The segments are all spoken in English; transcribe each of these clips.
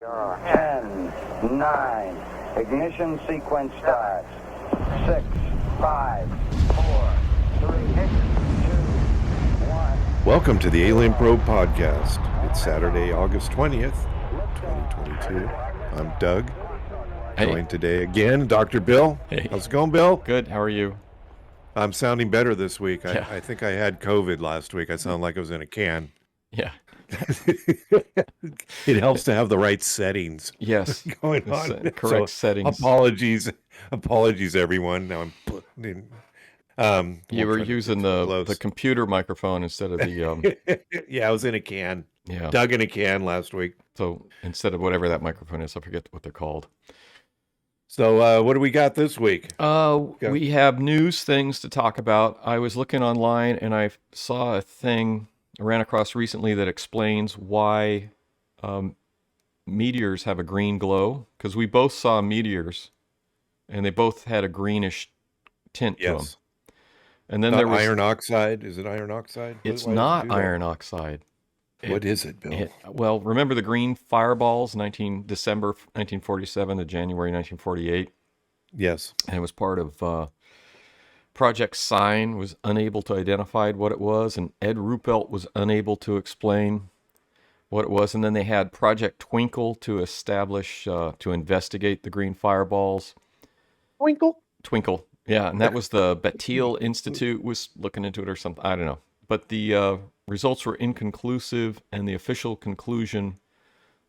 10, 9, ignition sequence starts. 6, 5, 4, 3, 2, 1. Welcome to the Alien Probe Podcast. It's Saturday, August 20th, 2022. I'm Doug. Joined today again, Dr. Bill. Hey. How's it going, Bill? Good. How are you? I'm sounding better this week. Yeah. I think I had COVID last week. I sound like I was in a can. Yeah. It helps to have the right settings. Yes. Going on. Correct settings. Apologies, everyone. Now I'm putting in. You were using the computer microphone instead of the. Yeah, I was in a can. Yeah. Dug in a can last week. So instead of whatever that microphone is, I forget what they're called. So what do we got this week? We have news things to talk about. I was looking online and I saw a thing I ran across recently that explains why meteors have a green glow, because we both saw meteors and they both had a greenish tint to them. And then there was iron oxide. Is it iron oxide? It's not iron oxide. What is it, Bill? Well, remember the green fireballs, December 1947 to January 1948? Yes. And it was part of Project Sign, was unable to identify what it was, and Ed Ruppelt was unable to explain what it was. And then they had Project Twinkle to establish, to investigate the green fireballs. Twinkle. Yeah, and that was the Batil Institute was looking into it or something. I don't know. But the results were inconclusive, and the official conclusion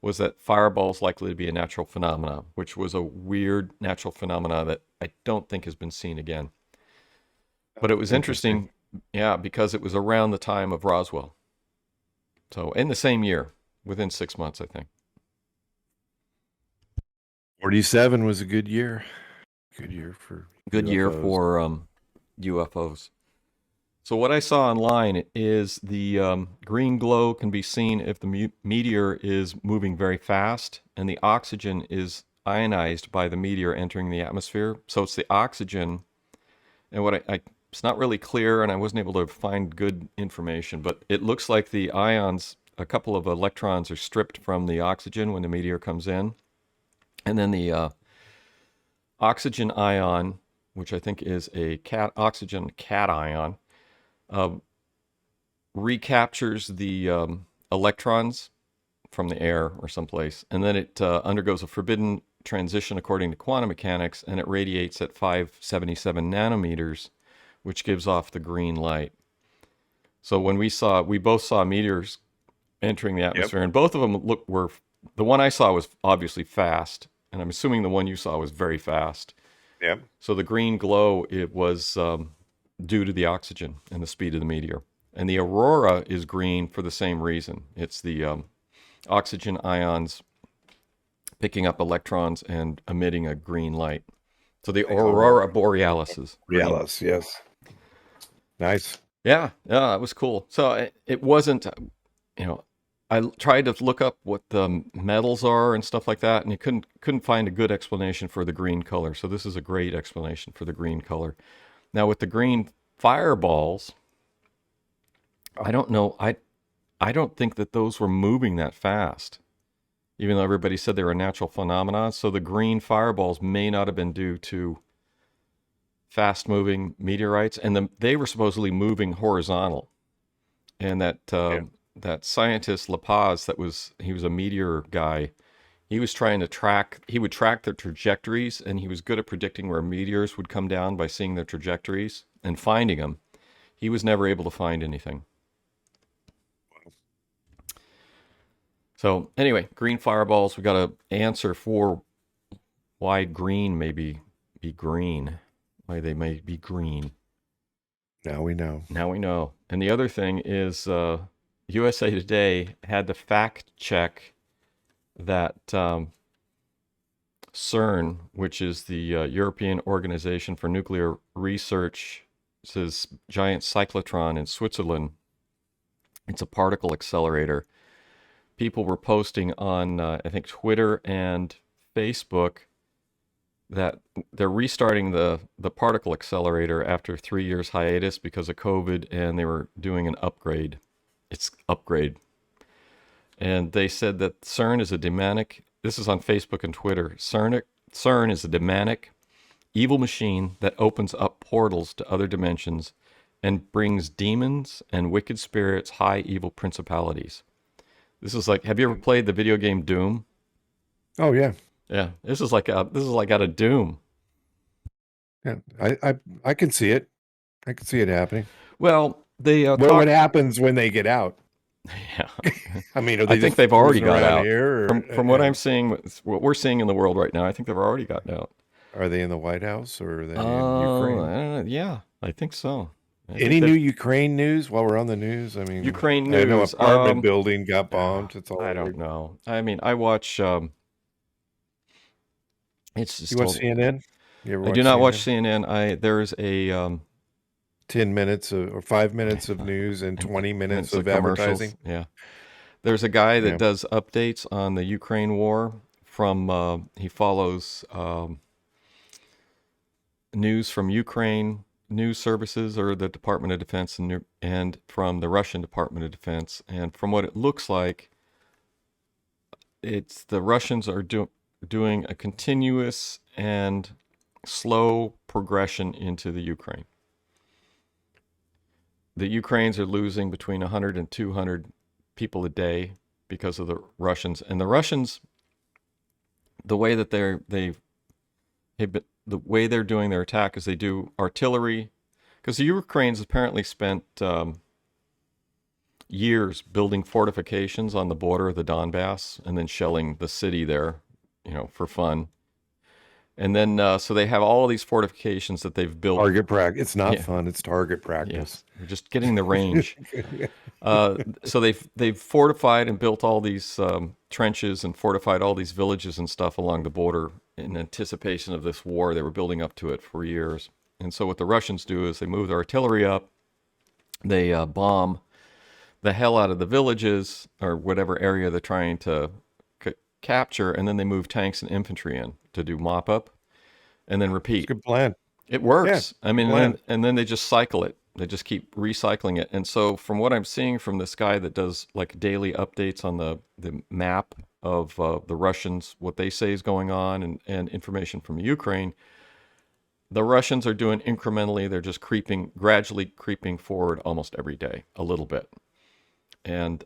was that fireballs likely to be a natural phenomenon, which was a weird natural phenomenon that I don't think has been seen again. But it was interesting, yeah, because it was around the time of Roswell. So in the same year, within 6 months, I think. 47 was a good year. Good year for UFOs. So what I saw online is the green glow can be seen if the meteor is moving very fast and the oxygen is ionized by the meteor entering the atmosphere. So it's the oxygen, and what it's not really clear, and I wasn't able to find good information, but it looks like the ions, a couple of electrons are stripped from the oxygen when the meteor comes in, and then the oxygen ion, which I think is a oxygen cation, recaptures the electrons from the air or someplace, and then it undergoes a forbidden transition according to quantum mechanics, and it radiates at 577 nanometers, which gives off the green light. So when we both saw meteors entering the atmosphere, and both of them were, the one I saw was obviously fast, and I'm assuming the one you saw was very fast. Yeah. So the green glow, it was due to the oxygen and the speed of the meteor. And the aurora is green for the same reason. It's the oxygen ions picking up electrons and emitting a green light. So the aurora borealis is green. Borealis, yes. Nice. Yeah, it was cool. So it wasn't, I tried to look up what the metals are and stuff like that, and you couldn't find a good explanation for the green color. So this is a great explanation for the green color. Now with the green fireballs, I don't know. I don't think that those were moving that fast, even though everybody said they were a natural phenomenon. So the green fireballs may not have been due to fast-moving meteorites, and they were supposedly moving horizontal. And that scientist La Paz, he was a meteor guy. He was trying to track their trajectories, and he was good at predicting where meteors would come down by seeing their trajectories and finding them. He was never able to find anything. So anyway, green fireballs, we got an answer for why green may be green, why they may be green. Now we know. And the other thing is USA Today had to fact check that Cern, which is the European Organization for Nuclear Research, this giant cyclotron in Switzerland, it's a particle accelerator. People were posting on, I think, Twitter and Facebook that they're restarting the particle accelerator after 3 years hiatus because of COVID, and they were doing an upgrade. It's upgrade. And they said that Cern is a this is on Facebook and Twitter. CERN is a demonic, evil machine that opens up portals to other dimensions and brings demons and wicked spirits, high evil principalities. This is like, have you ever played the video game Doom? Oh yeah. Yeah, this is like out of Doom. Yeah, I can see it. I can see it happening. Well, they what happens when they get out? Yeah, I mean, I think they've already got out. Here, from what I'm seeing, what we're seeing in the world right now, I think they've already gotten out. Are they in the White House or are they in Ukraine? Ukraine? Yeah, I think so. Any new Ukraine news while we're on the news? I mean, Ukraine news. I know apartment building got bombed. It's all I don't know. I mean, I watch. It's just. You watch CNN? I do not watch CNN. There's a 10 minutes or 5 minutes of news and 20 minutes of advertising. Yeah. There's a guy that does updates on the Ukraine war from, he follows news from Ukraine news services or the Department of Defense and from the Russian Department of Defense. And from what it looks like, it's the Russians are doing a continuous and slow progression into the Ukraine. The Ukrainians are losing between 100 and 200 people a day because of the Russians. And the Russians, the way that the way they're doing their attack is they do artillery, because the Ukrainians apparently spent years building fortifications on the border of the Donbass and then shelling the city there, for fun. And then, so they have all of these fortifications that they've built. Target practice. It's not fun. It's target practice. Yes. We're just getting the range. So they've fortified and built all these trenches and fortified all these villages and stuff along the border in anticipation of this war. They were building up to it for years. And so what the Russians do is they move their artillery up. They bomb the hell out of the villages or whatever area they're trying to capture, and then they move tanks and infantry in to do mop up and then repeat. Good plan. It works. Yeah, I mean, and then they just cycle it. They just keep recycling it. And so from what I'm seeing from this guy that does like daily updates on the map of the Russians, what they say is going on and information from Ukraine, the Russians are doing incrementally. They're just gradually creeping forward almost every day, a little bit. And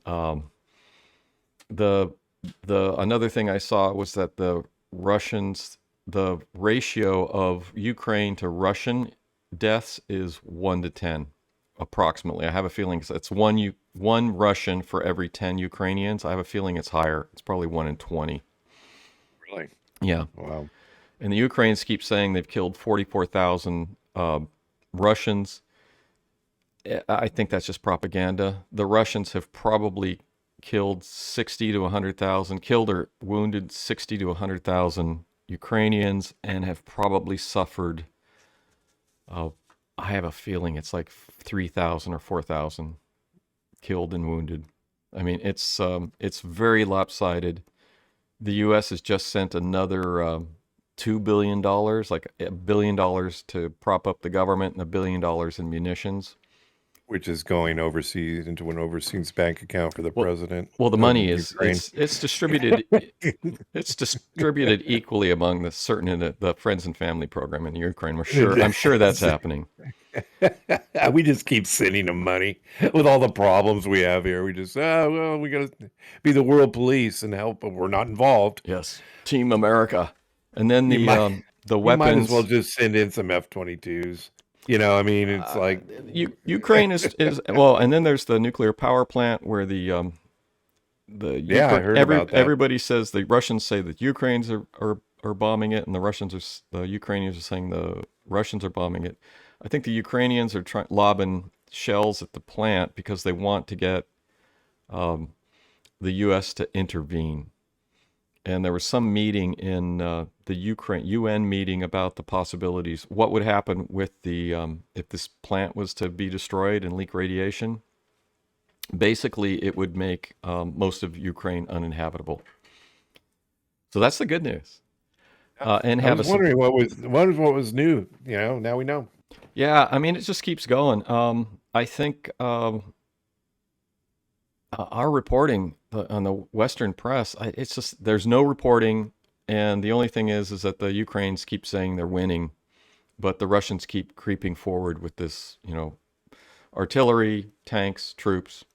another thing I saw was that the Russians, the ratio of Ukraine to Russian deaths is 1 to 10, approximately. I have a feeling it's one Russian for every 10 Ukrainians. I have a feeling it's higher. It's probably 1 in 20. Really? Yeah. Wow. And the Ukrainians keep saying they've killed 44,000 Russians. I think that's just propaganda. The Russians have probably killed 60 to 100,000, killed or wounded 60 to 100,000 Ukrainians, and have probably suffered, I have a feeling it's like 3,000 or 4,000 killed and wounded. I mean, it's very lopsided. The U.S. has just sent another $2 billion, like $1 billion to prop up the government and $1 billion in munitions. Which is going overseas into an overseas bank account for the president. Well, the money is it's distributed. It's distributed equally among the friends and family program in Ukraine. I'm sure that's happening. We just keep sending them money with all the problems we have here. We just we got to be the world police and help, but we're not involved. Yes, Team America, and then the weapons. You might as well just send in some F-22s. I mean, it's like Ukraine is well, and then there's the nuclear power plant where I heard about that. Everybody says the Russians say that Ukrainians are bombing it, and the Ukrainians are saying the Russians are bombing it. I think the Ukrainians are lobbing shells at the plant because they want to get the U.S. to intervene. And there was some meeting in the UN meeting about the possibilities. What would happen with if this plant was to be destroyed and leak radiation? Basically, it would make most of Ukraine uninhabitable. So that's the good news. And I was wondering what was new. Now we know. Yeah, I mean, it just keeps going. I think our reporting on the Western press, it's just there's no reporting, and the only thing is that the Ukrainians keep saying they're winning, but the Russians keep creeping forward with this, artillery, tanks, troops.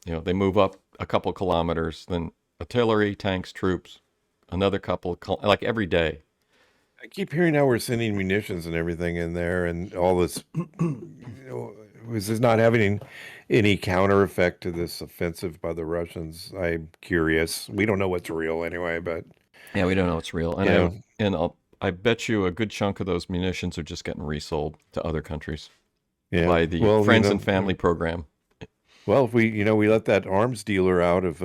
They move up a couple kilometers, then artillery, tanks, troops, another couple, like every day. I keep hearing how we're sending munitions and everything in there, and all this. Was this not having any counter effect to this offensive by the Russians? I'm curious. We don't know what's real anyway, but Yeah, we don't know it's real, I bet you a good chunk of those munitions are just getting resold to other countries by the Friends and Family program. Well, if we let that arms dealer out of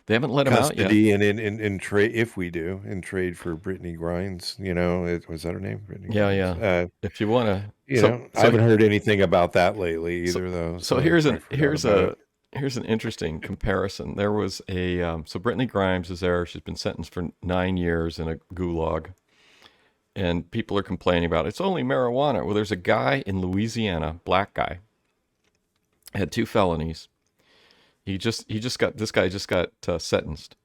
they haven't let him out yet. Custody and in trade, if we do, in trade for Brittany Grimes, was that her name? Brittany Yeah, Grimes. yeah. If you want to, So I haven't heard anything about that lately either, though. So here's an interesting comparison. There was so Brittany Grimes is there. She's been sentenced for 9 years in a gulag, and people are complaining about it's only marijuana. Well, there's a guy in Louisiana, black guy, had 2 felonies. This guy just got sentenced.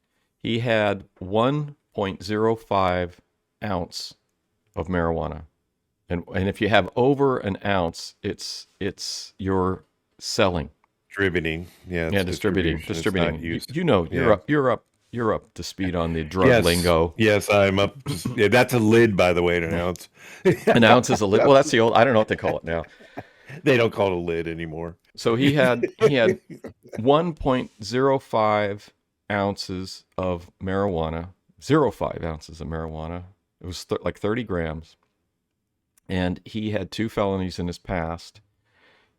He had 1.05 ounce of marijuana, and if you have over an ounce, it's you're selling, distributing, distributing. You're up to speed on the drug yes, lingo. Yes, I'm up. That's a lid, by the way, an ounce. An ounce is a lid. Well, that's the old. I don't know what they call it now. They don't call it a lid anymore. So he had 1.05 ounces of marijuana, 0.5 ounces of marijuana. It was like 30 grams. And he had 2 felonies in his past.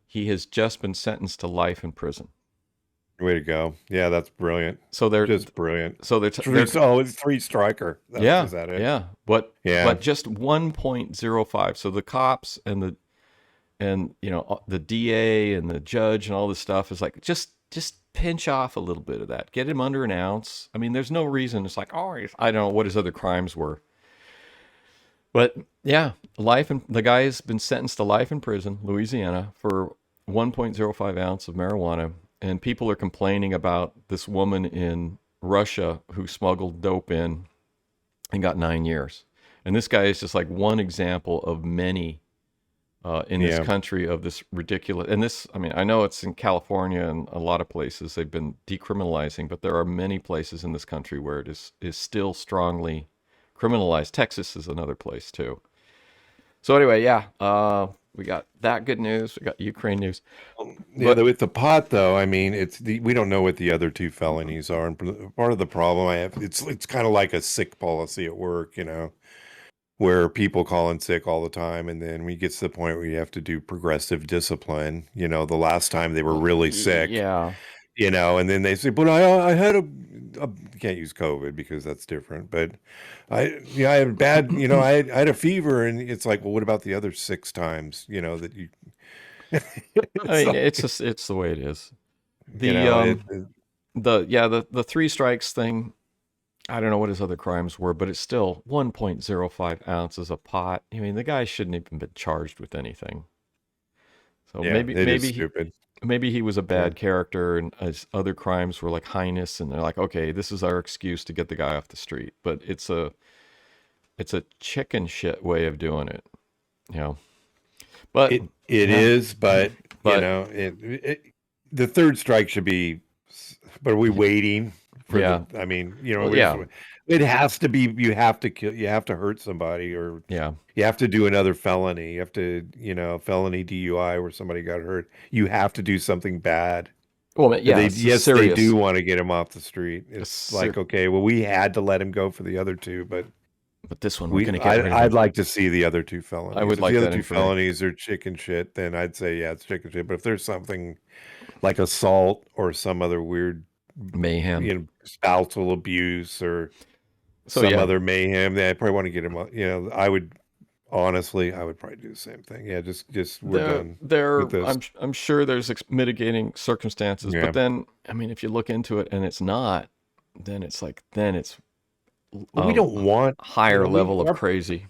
He has just been sentenced to life in prison. Way to go. Yeah, that's brilliant. So they're just brilliant. So it's 3 striker. Yeah. Is that it? Yeah. But just 1.05. So the cops and the DA and the judge and all this stuff is like, just pinch off a little bit of that. Get him under an ounce. I mean, there's no reason. It's like, I don't know what his other crimes were. But yeah, the guy has been sentenced to life in prison, Louisiana, for 1.05 ounce of marijuana. And people are complaining about this woman in Russia who smuggled dope in and got 9 years. And this guy is just like one example of many in this country of this ridiculous, and this, I mean, I know it's in California and a lot of places they've been decriminalizing, but there are many places in this country where it is still strongly criminalized. Texas is another place too. So anyway, we got that good news. We got Ukraine news. Yeah, with the pot though, I mean, we don't know what the other 2 felonies are. And part of the problem I have, it's kind of like a sick policy at work, where people call in sick all the time, and then we get to the point where you have to do progressive discipline. The last time they were really sick, and then they say, but I had a can't use COVID because that's different, but I had bad, I had a fever, and it's like, well, what about the other 6 times, that you, I mean, it's the way it is. The 3 strikes thing, I don't know what his other crimes were, but it's still 1.05 ounces of pot. I mean, the guy shouldn't even been charged with anything. So maybe he was a bad character, and his other crimes were like heinous, and they're like, okay, this is our excuse to get the guy off the street. But it's a chicken shit way of doing it, But it is, but the 3rd strike should be. But are we waiting? It has to be, you have to kill, you have to hurt somebody, or you have to do another felony. You have to, felony DUI where somebody got hurt. You have to do something bad. Well, they do want to get him off the street. It's like, okay, well, we had to let him go for the other 2, but this one we're going to get rid of him. I'd like to see the other 2 felonies. I would if like the that other 2 felonies are chicken shit, then I'd say, it's chicken shit. But if there's something like assault or some other weird mayhem, spousal abuse or some other mayhem, then I probably want to get him. I would probably do the same thing. Yeah, just we're done with this. I'm sure there's mitigating circumstances, but then I mean, if you look into it and it's not, then it's like we don't want higher level of crazy.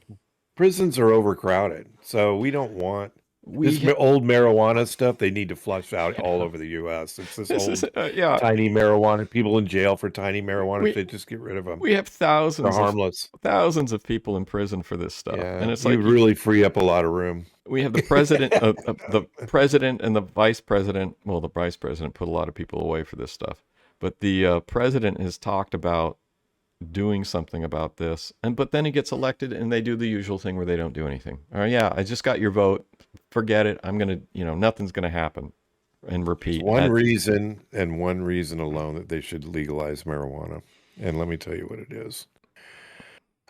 Prisons are overcrowded, so we don't want This old marijuana stuff, they need to flush out all over the U.S. It's this old tiny marijuana. People in jail for tiny marijuana shit. Just get rid of them. We have They're harmless. Thousands of people in prison for this stuff, Yeah, and it's you really free up a lot of room. We have the president, the president and the vice president. Well, the vice president put a lot of people away for this stuff, but the president has talked about doing something about this, but then he gets elected, and they do the usual thing where they don't do anything. Yeah, I just got your vote. Forget it. I'm gonna, nothing's gonna happen, and repeat. One reason alone that they should legalize marijuana, and let me tell you what it is.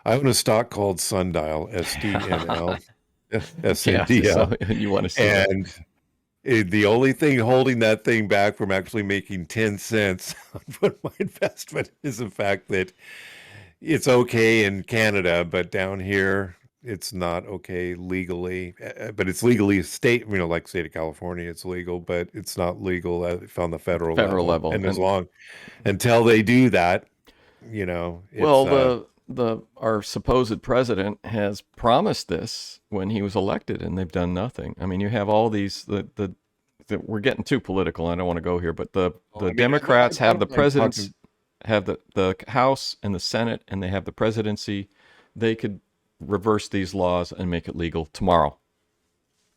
I own a stock called Sundial, SDNL, SNDL. Yeah, so you want to see and the only thing holding that thing back from actually making 10 cents on my investment is the fact that it's okay in Canada, but down here it's not okay legally. But it's legally like state of California, it's legal, but it's not legal on the federal level. And as long until they do that, our supposed president has promised this when he was elected, and they've done nothing. I mean, you have all these we're getting too political. I don't want to go here, but the Democrats have the presidents, have the House and the Senate, and they have the presidency. They could reverse these laws and make it legal tomorrow.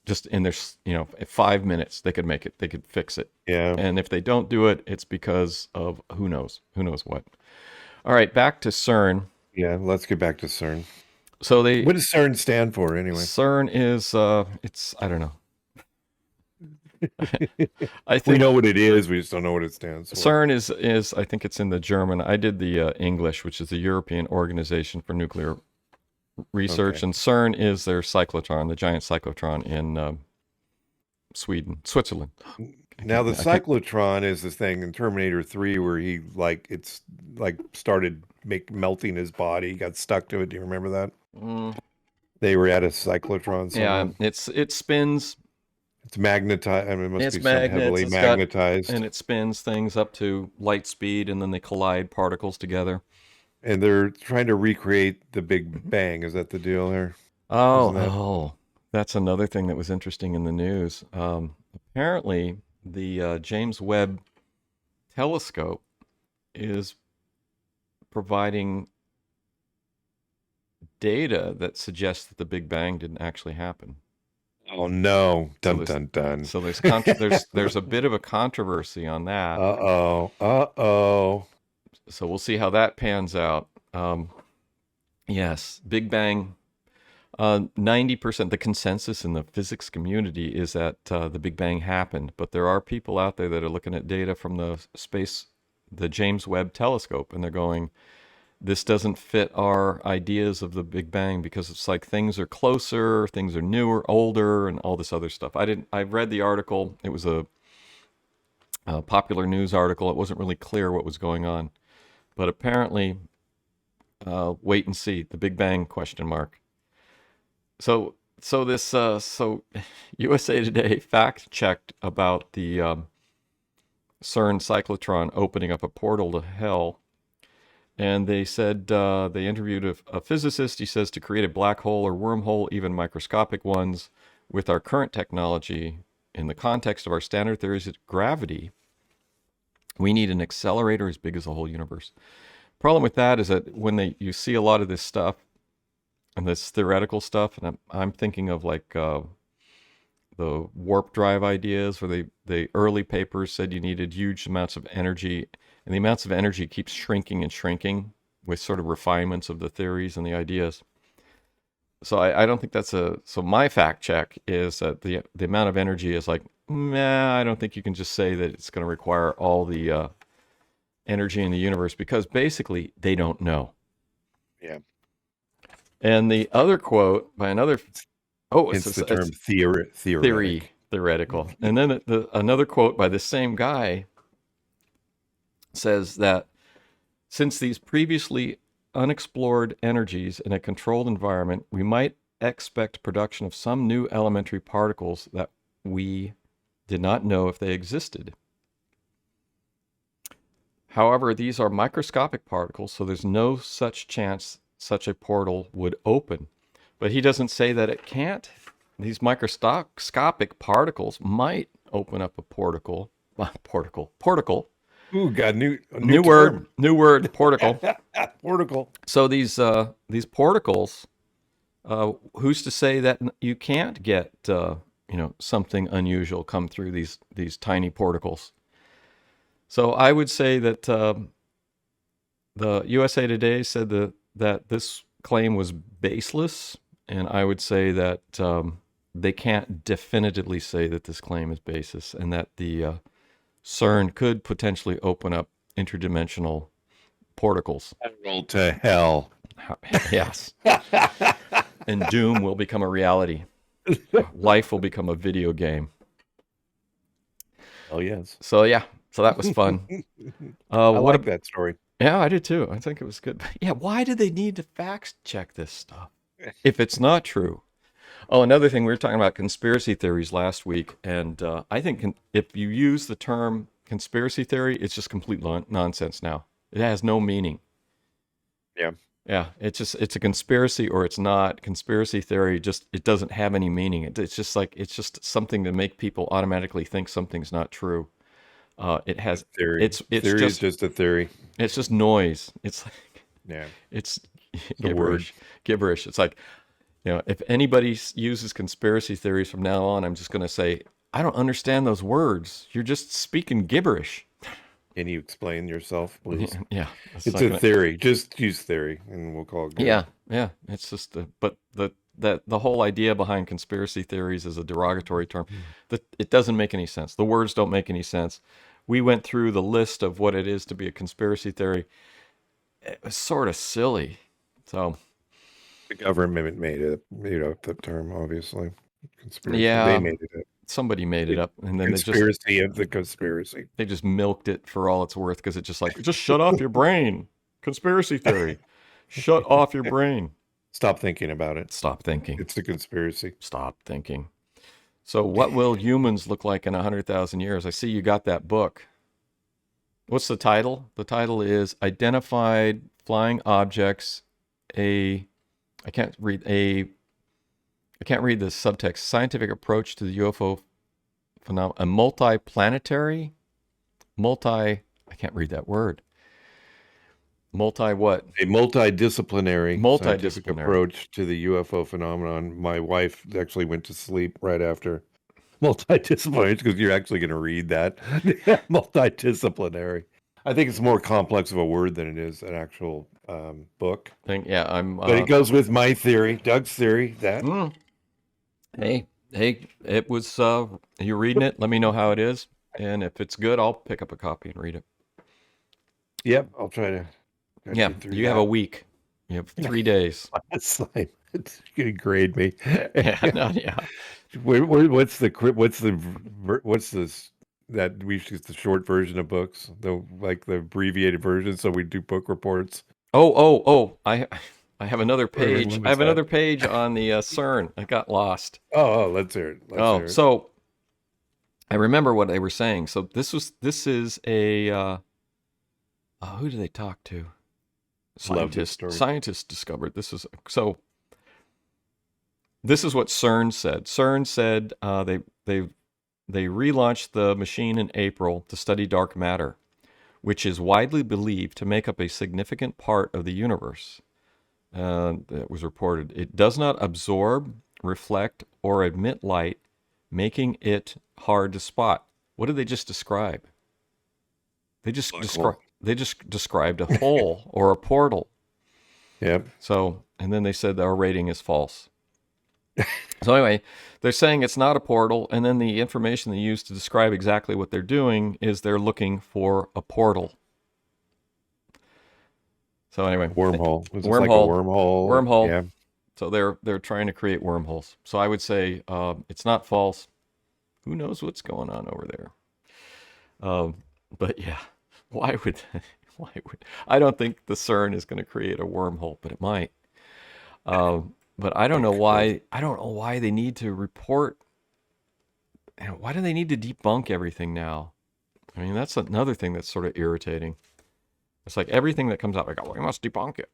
Just in their 5 minutes, they could make it. They could fix it. Yeah. And if they don't do it, it's because of who knows what. All right, back to Cern. Yeah, let's get back to Cern. So what does CERN stand for anyway? CERN is I don't know. I think we know what it is. We just don't know what it stands for. CERN is I think it's in the German. I did the English, which is the European Organization for Nuclear Research, and CERN is their cyclotron, the giant cyclotron in Switzerland. Now the cyclotron is this thing in Terminator 3 where he started melting his body, he got stuck to it. Do you remember that? They were at a cyclotron somewhere. Yeah, it spins. It's magnetized. I mean, it must be heavily magnetized. And it spins things up to light speed, and then they collide particles together. And they're trying to recreate the Big Bang. Is that the deal here? That's another thing that was interesting in the news. Apparently, the James Webb telescope is providing data that suggests that the Big Bang didn't actually happen. Oh no! Dun dun dun. So there's a bit of a controversy on that. So we'll see how that pans out. Yes, Big Bang. 90%, the consensus in the physics community is that the Big Bang happened, but there are people out there that are looking at data from the James Webb telescope, and they're going, this doesn't fit our ideas of the Big Bang because it's like things are closer, things are newer, older, and all this other stuff. I read the article. It was a popular news article. It wasn't really clear what was going on, but apparently, wait and see. The Big Bang ? So USA Today fact checked about the CERN cyclotron opening up a portal to hell. And they said, they interviewed a physicist. He says to create a black hole or wormhole, even microscopic ones, with our current technology, in the context of our standard theories of gravity, we need an accelerator as big as the whole universe. Problem with that is that when you see a lot of this stuff, and this theoretical stuff, and I'm thinking of like the warp drive ideas, where the early papers said you needed huge amounts of energy, and the amounts of energy keeps shrinking and shrinking with sort of refinements of the theories and the ideas. So I don't think that's so my fact check is that the amount of energy is like, I don't think you can just say that it's going to require all the energy in the universe, because basically they don't know. Yeah. And the other quote by another, it's the term theoretical. And then another quote by the same guy says that since these previously unexplored energies in a controlled environment, we might expect production of some new elementary particles that we did not know if they existed. However, these are microscopic particles, so there's no such chance such a portal would open. But he doesn't say that it can't these microscopic particles might open up a porticle. Porticle. Ooh, got a new word. term. New word. Porticle. Porticle. So these porticles. Who's to say that you can't get something unusual come through these tiny porticles? So I would say that the USA Today said that this claim was baseless, and I would say that they can't definitively say that this claim is baseless, and that the Cern could potentially open up interdimensional porticles. Roll to hell. Yes. And doom will become a reality. Life will become a video game. Oh, yes. So that was fun. I like that story. Yeah, I did too. I think it was good. But yeah, why do they need to fact check this stuff if it's not true? Oh, another thing, we were talking about conspiracy theories last week, and I think if you use the term conspiracy theory, it's just complete nonsense now. It has no meaning. Yeah. Yeah, it's a conspiracy or it's not. Conspiracy theory it doesn't have any meaning. It's just something to make people automatically think something's not true. It has theory. It's theory is just a theory. It's just noise. It's like it's gibberish. It's like, if anybody uses conspiracy theories from now on, I'm just going to say, I don't understand those words. You're just speaking gibberish. Can you explain yourself, please? Yeah. It's a theory. Just use theory, and we'll call it good. Yeah. It's just, but the whole idea behind conspiracy theories is a derogatory term. It doesn't make any sense. The words don't make any sense. We went through the list of what it is to be a conspiracy theory. It was sort of silly. So the government made up the term, obviously. Conspiracy. Yeah, they made it up. Somebody made it up, and then conspiracy of the conspiracy. They just milked it for all it's worth because it's just shut off your brain. Conspiracy theory. Shut off your brain. Stop thinking about it. Stop thinking. It's a conspiracy. Stop thinking. So what will humans look like in 100,000 years? I see you got that book. What's the title? The title is Identified Flying Objects, I can't read the subtext. Scientific approach to the UFO phenomenon. A multiplanetary, I can't read that word. What? A multidisciplinary scientific approach to the UFO phenomenon. My wife actually went to sleep right after multidisciplinary, because you're actually going to read that. Multidisciplinary. I think it's more complex of a word than it is an actual book. But it goes with my theory, Doug's theory, that. Hey, it was, you're reading it. Let me know how it is. And if it's good, I'll pick up a copy and read it. Yep, I'll try to. Yeah, you have a week. You have 3 days. It's going to grade me. Yeah. What's the short version of books, the abbreviated version, so we do book reports. I have another page. I have another page on the Cern. I got lost. Oh, let's hear it. So I remember what they were saying. So this is a who do they talk to? Scientists discovered this is so. This is what Cern said. Cern said they relaunched the machine in April to study dark matter, which is widely believed to make up a significant part of the universe. That was reported. It does not absorb, reflect, or emit light, making it hard to spot. What did they just describe? They just described a hole or a portal. Yep. So, and then they said our rating is false. So anyway, they're saying it's not a portal, and then the information they use to describe exactly what they're doing is they're looking for a portal. So anyway, wormhole. Wormhole. Yeah. So they're trying to create wormholes. So I would say it's not false. Who knows what's going on over there? But yeah, why would I don't think the CERN is going to create a wormhole, but it might. But I don't know why. I don't know why they need to report. Why do they need to debunk everything now? I mean, that's another thing that's sort of irritating. It's like everything that comes out, like, we must debunk it.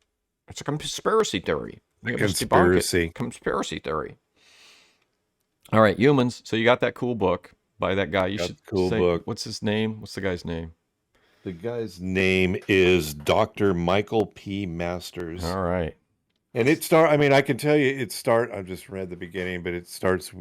It's a conspiracy theory. Conspiracy Conspiracy theory. All right, humans. So you got that cool book by that guy. You Got should the cool say, book. what's his name? What's the guy's name? The guy's name is Dr. Michael P. Masters. All right. And I mean, I can tell you I just read the beginning, but it starts,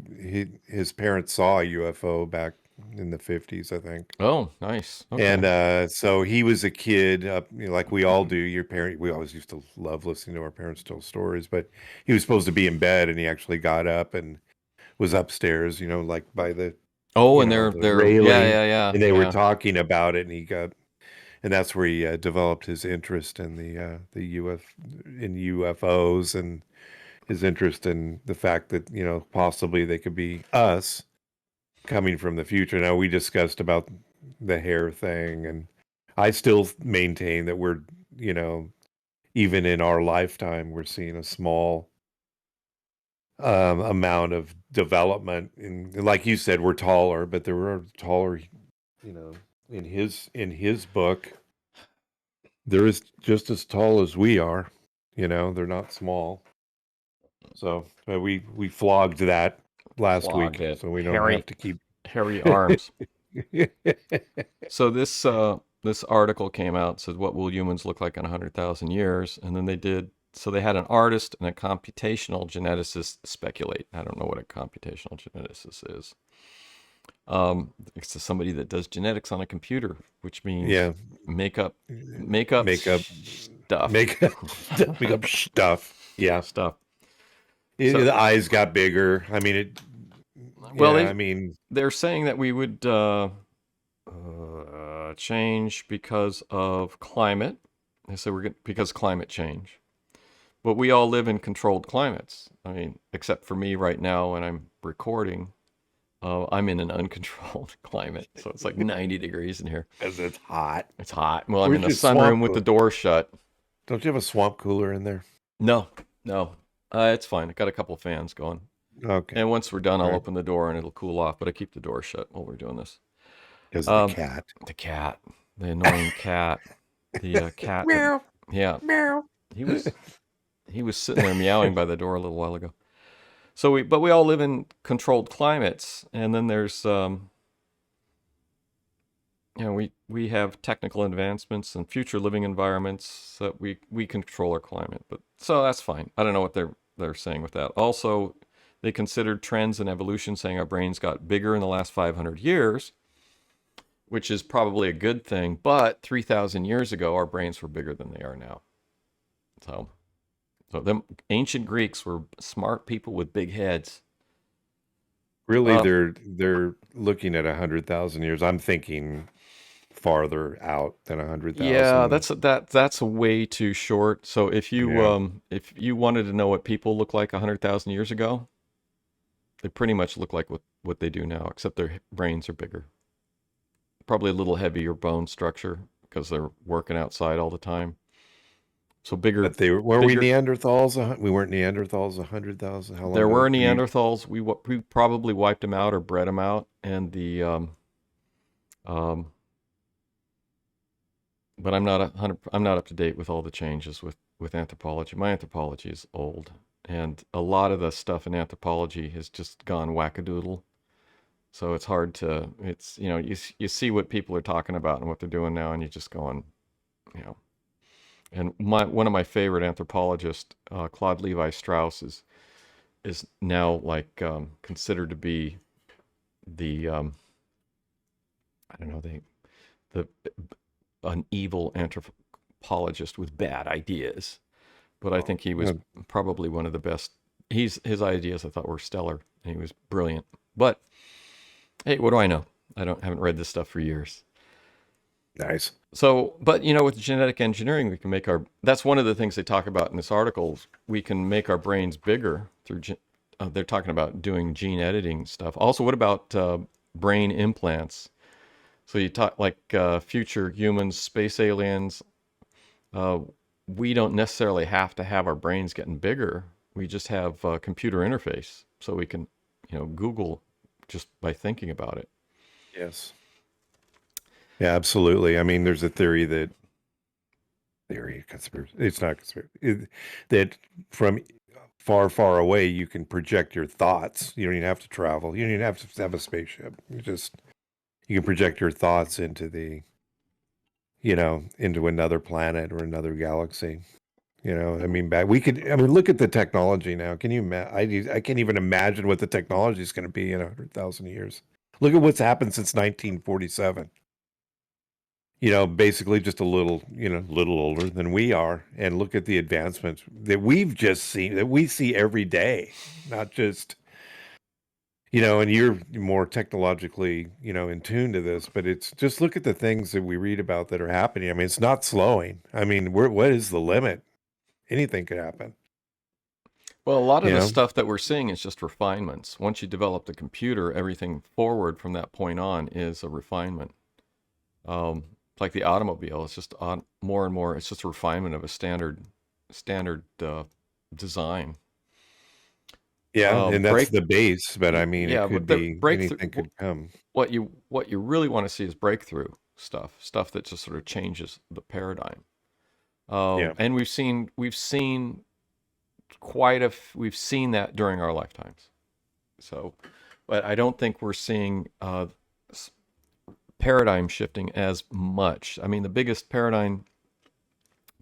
his parents saw a UFO back in the 50s, I think. Oh, nice. Okay. And so he was a kid, like we all do. We always used to love listening to our parents tell stories, but he was supposed to be in bed and he actually got up and was upstairs, like by the, Oh, and the they're railing, yeah. and they were talking about it, and that's where he developed his interest in in UFOs, and his interest in the fact that possibly they could be us coming from the future. Now, we discussed about the hair thing, and I still maintain that we're even in our lifetime we're seeing a small amount of development. And like you said, we're taller, but there were taller, in his book. They're just as tall as we are. They're not small. So we flogged that last Flogged week, it. so we don't have to keep. Hairy arms. So this article came out, said, what will humans look like in 100,000 years? And then they had an artist and a computational geneticist speculate. I don't know what a computational geneticist is. It's somebody that does genetics on a computer, which means make up stuff. Make up stuff. Yeah. Stuff. The eyes got bigger. I mean, they're saying that we would change because of climate. They say because climate change. But we all live in controlled climates. I mean, except for me right now when I'm recording. I'm in an uncontrolled climate, so it's like 90 degrees in here. Because it's hot. It's hot. Well, I'm in the sunroom with the door shut. Don't you have a swamp cooler in there? No. It's fine. I got a couple fans going. Okay. And once we're done, I'll open the door and it'll cool off, but I keep the door shut while we're doing this. Because of the cat. The cat. The annoying cat. The cat. Meow. Yeah. Meow. He was sitting there meowing by the door a little while ago. So we all live in controlled climates, and then there's we have technical advancements and future living environments that we control our climate. But so that's fine. I don't know what they're saying with that. Also, they considered trends in evolution, saying our brains got bigger in the last 500 years, which is probably a good thing. But 3,000 years ago, our brains were bigger than they are now. So them ancient Greeks were smart people with big heads. Really, they're looking at 100,000 years. I'm thinking farther out than 100,000. Yeah, that's way too short. So if you wanted to know what people look like 100,000 years ago, they pretty much look like what they do now, except their brains are bigger. Probably a little heavier bone structure because they're working outside all the time. So bigger. But were we Neanderthals? We weren't Neanderthals 100,000. How long? There were Neanderthals. We probably wiped them out or bred them out, and but I'm not up to date with all the changes with anthropology. My anthropology is old, and a lot of the stuff in anthropology has just gone wackadoodle. So it's hard to. You see what people are talking about and what they're doing now, and you're just going, And one of my favorite anthropologists, Claude Levi-Strauss, is now like considered to be the an evil anthropologist with bad ideas. But I think he was probably one of the best. His ideas I thought were stellar, and he was brilliant. But hey, what do I know? Haven't read this stuff for years. Nice. So, but with genetic engineering, we can make that's one of the things they talk about in this article. We can make our brains bigger through, they're talking about doing gene editing stuff. Also, what about brain implants? So you talk like future humans, space aliens. We don't necessarily have to have our brains getting bigger. We just have a computer interface. So we can, Google just by thinking about it. Yes. Yeah, absolutely. I mean, there's a conspiracy. It's not conspiracy. That from far, far away, you can project your thoughts. You don't even have to travel. You don't even have to have a spaceship. You can project your thoughts into into another planet or another galaxy. I mean, look at the technology now. Can you I can't even imagine what the technology is going to be in 100,000 years. Look at what's happened since 1947. Basically just a little older than we are. And look at the advancements that we've just seen, that we see every day, not just, and you're more technologically, in tune to this, but it's just look at the things that we read about that are happening. I mean, it's not slowing. I mean, what is the limit? Anything could happen. Well, a lot of You the know? stuff that we're seeing is just refinements. Once you develop the computer, everything forward from that point on is a refinement. Like the automobile, it's just on more and more. It's just a refinement of a standard design. Yeah, and that's Break, the base, but I mean, it yeah, could but the be breakthrough. anything could come. What you really want to see is breakthrough stuff that just sort of changes the paradigm. Yeah. And we've seen that during our lifetimes. So, but I don't think we're seeing paradigm shifting as much. I mean, the biggest paradigm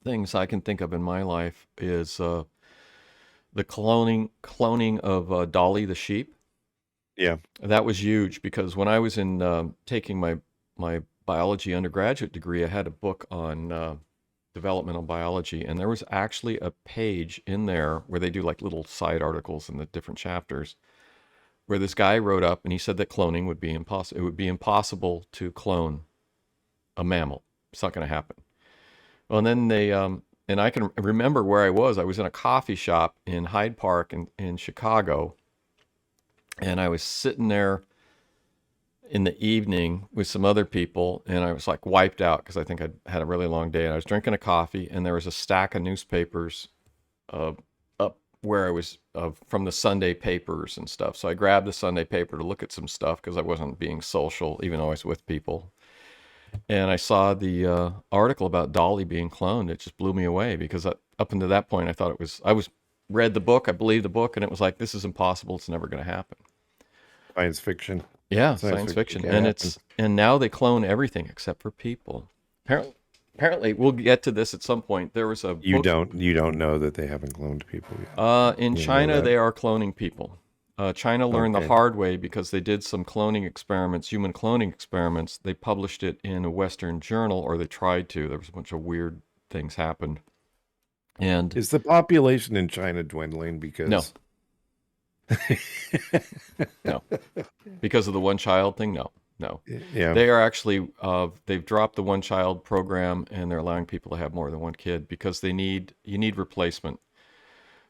things I can think of in my life is the cloning of Dolly the sheep. Yeah. That was huge because when I was in taking my biology undergraduate degree, I had a book on developmental biology, and there was actually a page in there where they do like little side articles in the different chapters, where this guy wrote up and he said that cloning would be impossible. It would be impossible to clone a mammal. It's not going to happen. Well, and then they and I can remember where I was. I was in a coffee shop in Hyde Park in Chicago, and I was sitting there in the evening with some other people, and I was like wiped out because I think I'd had a really long day, and I was drinking a coffee, and there was a stack of newspapers up where I was from the Sunday papers and stuff. So I grabbed the Sunday paper to look at some stuff because I wasn't being social, even though I was with people. And I saw the article about Dolly being cloned. It just blew me away because up until that point, read the book, I believed the book, and it was like, this is impossible. It's never going to happen. Science fiction. Yeah, science fiction. can't happen. And now they clone everything except for people. Apparently, we'll get to this at some point. There was a book. You don't know that they haven't cloned people yet. In You know China, that? they are cloning people. China learned the Okay. hard way because they did some cloning experiments, human cloning experiments. They published it in a Western journal, or they tried to. There was a bunch of weird things happened. And Is the population in China dwindling because no, no, because of the one child thing. No. Yeah. They are actually they've dropped the one child program, and they're allowing people to have more than one kid because you need replacement.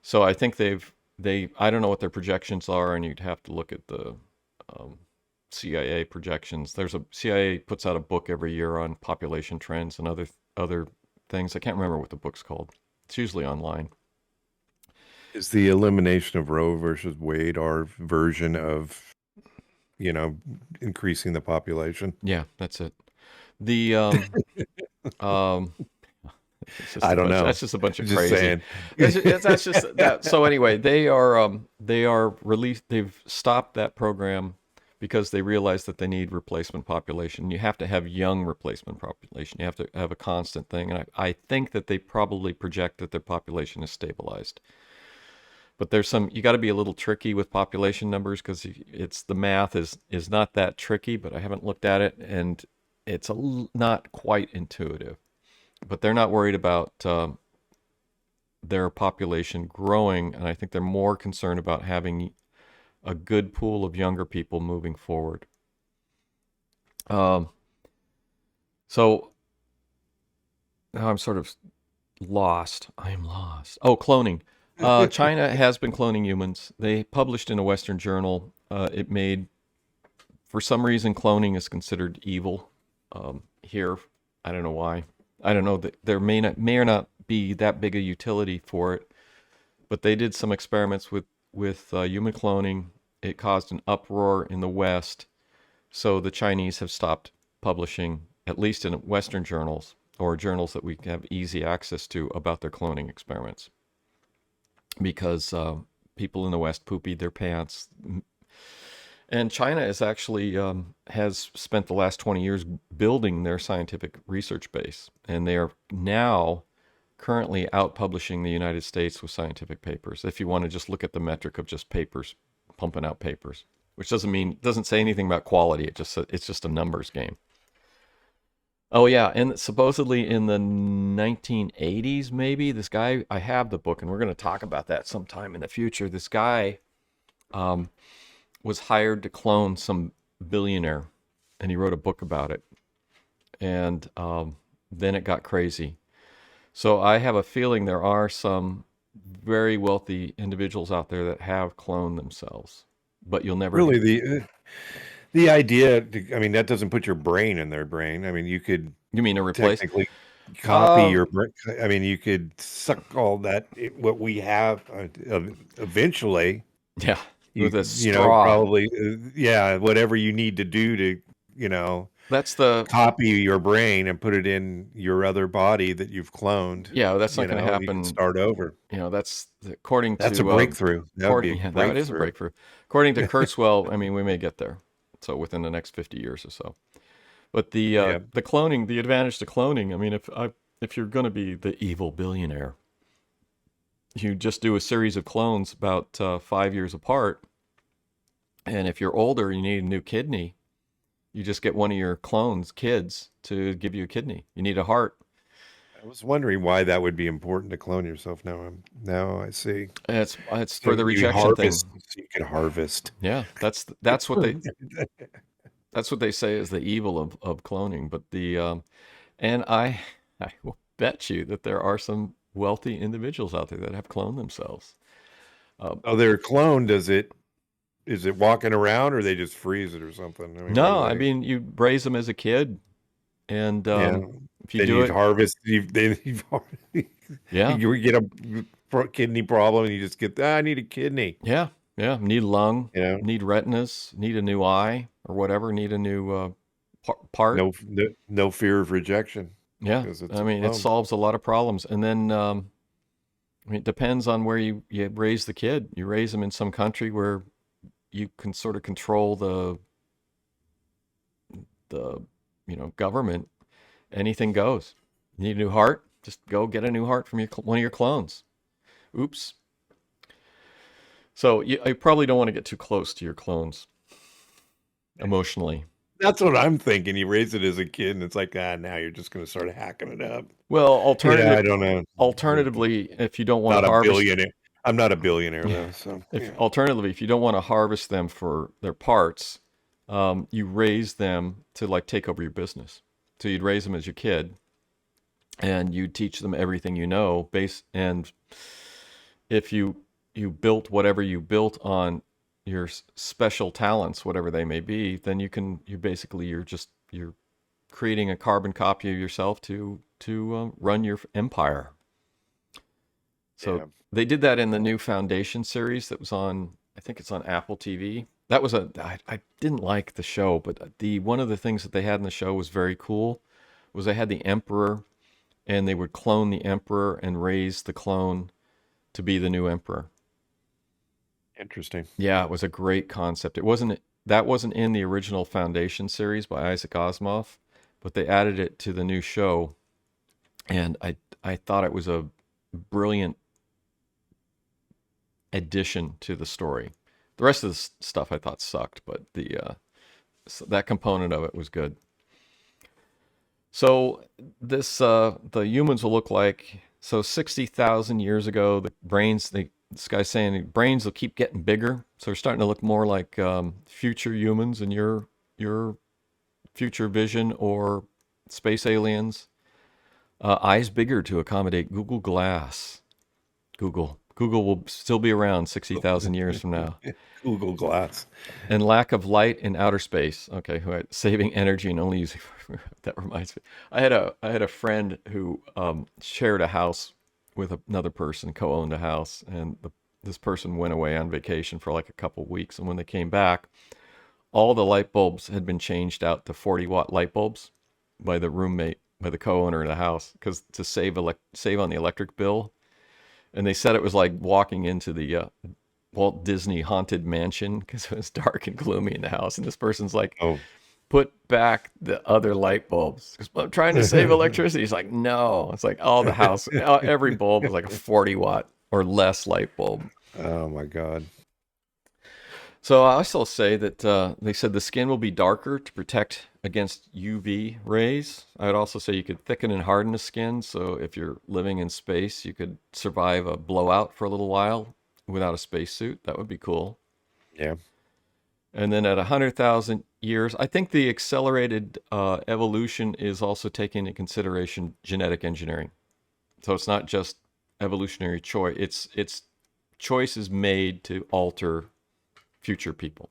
So I think I don't know what their projections are, and you'd have to look at the CIA projections. CIA puts out a book every year on population trends and other things. I can't remember what the book's called. It's usually online. Is the elimination of Roe versus Wade our version of, increasing the population? Yeah, that's it. The I don't know. That's just a bunch of Just crazy. saying. That's just that. So anyway, they are released. They've stopped that program because they realize that they need replacement population. You have to have young replacement population. You have to have a constant thing. And I think that they probably project that their population is stabilized. But you got to be a little tricky with population numbers because the math is not that tricky, but I haven't looked at it, and it's not quite intuitive. But they're not worried about their population growing, and I think they're more concerned about having a good pool of younger people moving forward. So now I'm sort of lost. I am lost. Oh, cloning. China has been cloning humans. They published in a Western journal. For some reason, cloning is considered evil here. I don't know why. I don't know that there may or not be that big a utility for it, but they did some experiments with human cloning. It caused an uproar in the West, so the Chinese have stopped publishing, at least in Western journals or journals that we have easy access to, about their cloning experiments. because people in the West poopied their pants. And China is actually has spent the last 20 years building their scientific research base, and they are now currently out publishing the United States with scientific papers. If you want to just look at the metric of just papers, pumping out papers, which doesn't say anything about quality. It's just a numbers game. Oh yeah, and supposedly in the 1980s, maybe this guy. I have the book, and we're going to talk about that sometime in the future. This guy was hired to clone some billionaire, and he wrote a book about it. And then it got crazy. So I have a feeling there are some very wealthy individuals out there that have cloned themselves, but you'll never Really, the idea, I mean, that doesn't put your brain in their brain. I mean, you could You mean to replace? technically copy your brain. I mean, you could suck all that, what we have eventually. Yeah, with a You know, straw. probably, yeah, whatever you need to do to, you know, That's the copy your brain and put it in your other body that you've cloned, yeah. That's you not going to know, and you can happen. start over. You know, that's according That's a to breakthrough. That would be a yeah, that is a breakthrough. breakthrough. According to Kurzweil, I mean, we may get there. So within the next 50 years or so. But Yeah. the cloning, the advantage to cloning. I mean, if you're going to be the evil billionaire, you just do a series of clones about 5 years apart. And if you're older, you need a new kidney. You just get one of your kids, to give you a kidney. You need a heart. I was wondering why that would be important to clone yourself. Now I see. It's So for the you rejection thing. harvest, so you can harvest. Yeah, that's what they say is the evil of cloning. But and I will bet you that there are some wealthy individuals out there that have cloned themselves. Oh, they're cloned. Is it walking around, or they just freeze it or something? I mean, No, what I do mean you raise them as a kid, and yeah. if you Then do you it, harvest. yeah, You get a kidney problem, and you just get, I need a kidney. yeah, need lung, You know, need retinas, need a new eye or whatever, need a new part. no fear of rejection Yeah, because it's I a mean it clone. solves a lot of problems. And then I mean, it depends on where you raise the kid. You raise them in some country where you can sort of control the government. Anything goes. You need a new heart? Just go get a new heart from one of your clones. Oops. So you probably don't want to get too close to your clones emotionally. That's what I'm thinking. You raise it as a kid, and it's like, now you're just going to start hacking it up. Well, Yeah, I don't know. alternatively, if you don't want Not to a harvest, billionaire. I'm not a billionaire though, so yeah. alternatively, if you don't want to harvest them for their parts, you raise them to like take over your business. So you'd raise them as your kid, and you teach them everything you know. And if you built whatever you built on your special talents, whatever they may be, then you're creating a carbon copy of yourself to run your empire. So Yeah. they did that in the new Foundation series that was on, I think it's on Apple TV. That was I didn't like the show, but one of the things that they had in the show was very cool. Was they had the emperor, and they would clone the emperor and raise the clone to be the new emperor. Interesting. Yeah, it was a great concept. That wasn't in the original Foundation series by Isaac Asimov, but they added it to the new show, and I thought it was a brilliant addition to the story. The rest of the stuff I thought sucked, but that component of it was good. So this the humans will look like 60,000 years ago. The brains, this guy's saying the brains will keep getting bigger, so they're starting to look more like future humans in your future vision, or space aliens. Eyes bigger to accommodate Google Glass. Google will still be around 60,000 years from now. Google Glass. And lack of light in outer space. Okay, saving energy and only using. That reminds me. I had a friend who shared a house with another person, co-owned a house, and this person went away on vacation for like a couple weeks, and when they came back, all the light bulbs had been changed out to 40-watt light bulbs by the roommate, by the co-owner of the house, because to save on the electric bill. And they said it was like walking into the Walt Disney Haunted Mansion because it was dark and gloomy in the house. And this person's like, Oh. put back the other light bulbs. 'Cause I'm trying to save electricity. He's like, no. It's like all the house, every bulb was like a 40-watt or less light bulb. Oh my God. So I also say that they said the skin will be darker to protect against UV rays. I would also say you could thicken and harden the skin. So if you're living in space, you could survive a blowout for a little while without a spacesuit. That would be cool. Yeah. And then at 100,000 years, I think the accelerated evolution is also taking into consideration genetic engineering. So it's not just evolutionary choice. It's choices made to alter future people.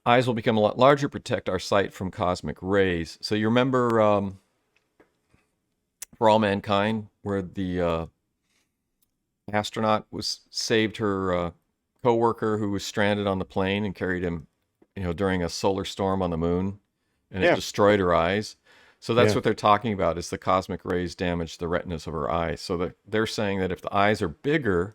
Eyes will become a lot larger, protect our sight from cosmic rays. So you remember For All Mankind, where the astronaut saved her co-worker who was stranded on the plane and carried him, during a solar storm on the moon, and it destroyed her eyes. So that's what they're talking about, is the cosmic rays damage the retinas of her eyes. So they're saying that if the eyes are bigger,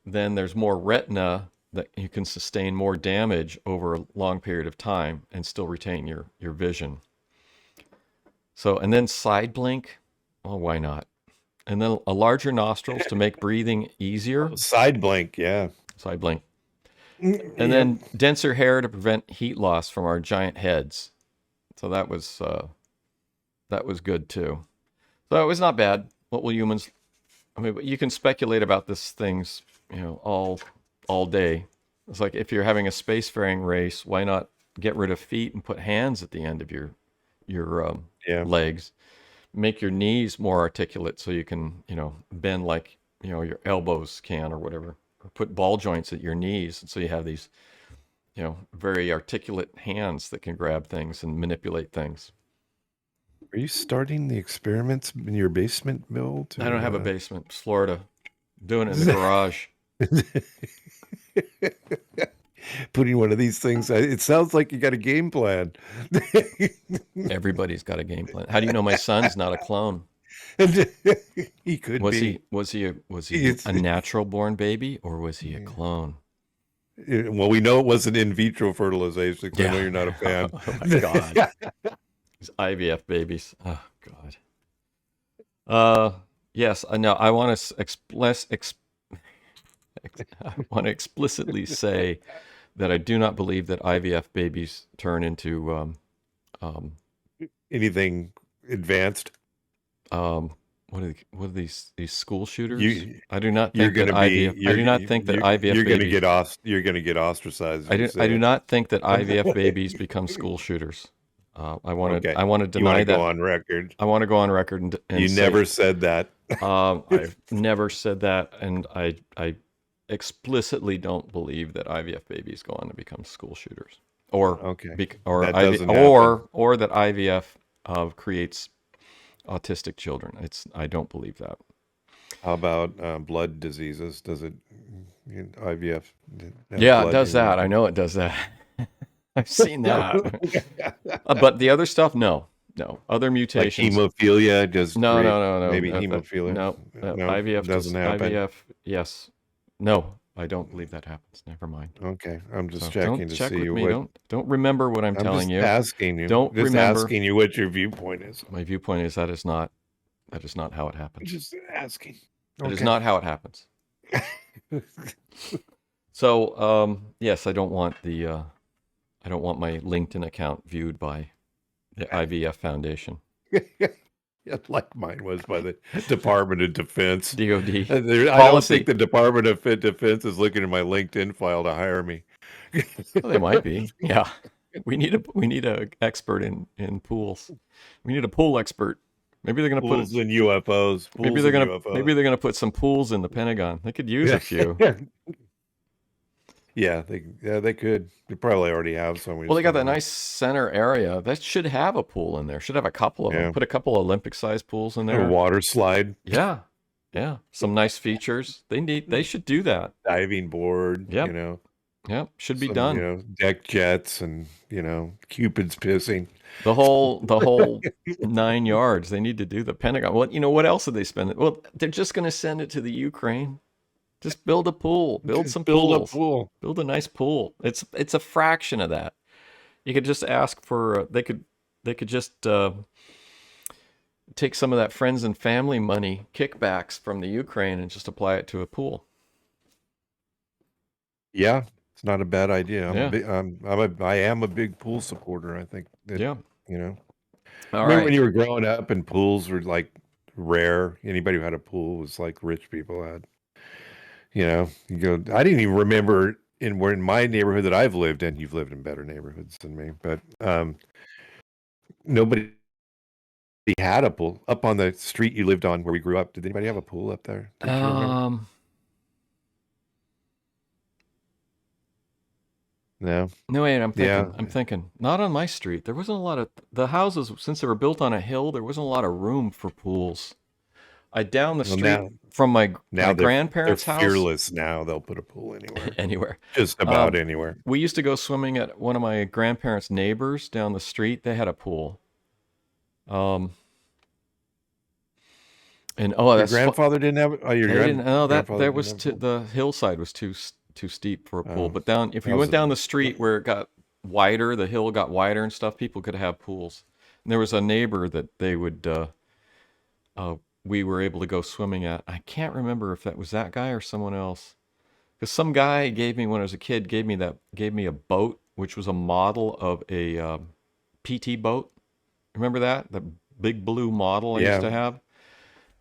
then there's more retina that you can sustain more damage over a long period of time and still retain your vision. So, and then side blink, well, why not? And then a larger nostrils to make breathing easier. Side blink, yeah. Side blink. And then denser hair to prevent heat loss from our giant heads. So that was good too. So it was not bad. What will humans? I mean, you can speculate about these things, all day. It's like if you're having a spacefaring race, why not get rid of feet and put hands at the end of your legs? Make your knees more articulate so you can, bend like, your elbows can or whatever. Or put ball joints at your knees, and so you have these, very articulate hands that can grab things and manipulate things. Are you starting the experiments in your basement, Bill? I don't have a basement. It's Florida. Doing it in the garage. Putting one of these things. It sounds like you got a game plan. Everybody's got a game plan. How do you know my son's not a clone? He could be. Was he a natural born baby, or was he a clone? Well, we know it wasn't in vitro fertilization, because I know you're not a fan. Oh my God. These IVF babies. Oh God. Yes, I know. I want to explicitly say that I do not believe that IVF babies turn into anything advanced. What are these school shooters? I do not think You're that going to IVF. be. I do not think that IVF You're going to babies. You're going to get ostracized. I do not think that IVF babies become school shooters. I want to. Okay. I want to You want deny to that. go on record. I want to go on record and You say, never said that. I've never said that, and I explicitly don't believe that IVF babies go on to become school shooters, or or that IVF creates autistic children. I don't believe that. How about blood diseases? Does it IVF? Yeah, it does that. I know it does that. I've seen that. But the other stuff, no. Other mutations. Like hemophilia, just no. Maybe hemophilia. No, IVF doesn't happen. IVF, yes. No, I don't believe that happens. Never mind. Okay, I'm just So checking to check see with me. what. Don't remember what I'm telling you. Asking you. Don't just remember. asking you what your viewpoint is. My viewpoint is that is not how it happens. Just asking. That is not how it happens. So, yes, I don't want my LinkedIn account viewed by the IVF Foundation. Yeah, like mine was by the Department of Defense. DOD. I don't think the Department of Defense is looking at my LinkedIn file to hire me. Well, they might be. Yeah. We need a expert in pools. We need a pool expert. Maybe they're going to pools in UFOs. Maybe they're going to put some pools in the Pentagon. They could use a few. Yeah, they could. They probably already have some. Well, they got that nice center area. That should have a pool in there. Should have a couple of them. Put a couple Olympic-sized pools in there. A water slide. Yeah. Some nice features. They should do that. Diving board. Yep. Yep, should be some, done. deck jets and, Cupid's pissing. The whole 9 yards. They need to do the Pentagon. Well, what else did they spend it? Well, they're just going to send it to the Ukraine. Just build a pool. Build some Just build a pools. pool. Build a nice pool. It's a fraction of that. You could just ask for. They could just take some of that friends and family money kickbacks from the Ukraine and just apply it to a pool. Yeah, it's not a bad idea. Yeah. I am a big pool supporter. I think that, Yeah. All remember right. when you were growing up and pools were like rare? Anybody who had a pool was like rich people had. You go. I didn't even remember in my neighborhood that I've lived in. You've lived in better neighborhoods than me, but nobody had a pool up on the street you lived on where we grew up. Did anybody have a pool up there? Did you remember? No. No, wait, I'm thinking. Yeah. I'm thinking. Not on my street. There wasn't a lot of the houses since they were built on a hill. There wasn't a lot of room for pools. Down the Well, street from my grandparents' they're house. fearless now. They'll put a pool Anywhere. just about anywhere. We used to go swimming at one of my grandparents' neighbors down the street. They had a pool. And Your that's grandfather didn't have it. Oh, your they didn't. No, that grandfather there didn't was have a pool? the hillside was too steep for a pool. Oh, But if you that went was down the street where it got wider, the hill got wider and stuff, people could have pools. And there was a neighbor that they would we were able to go swimming at. I can't remember if that was that guy or someone else. Because some guy gave me when I was a kid gave me a boat which was a model of a PT boat. Remember that? The big blue model I used to have.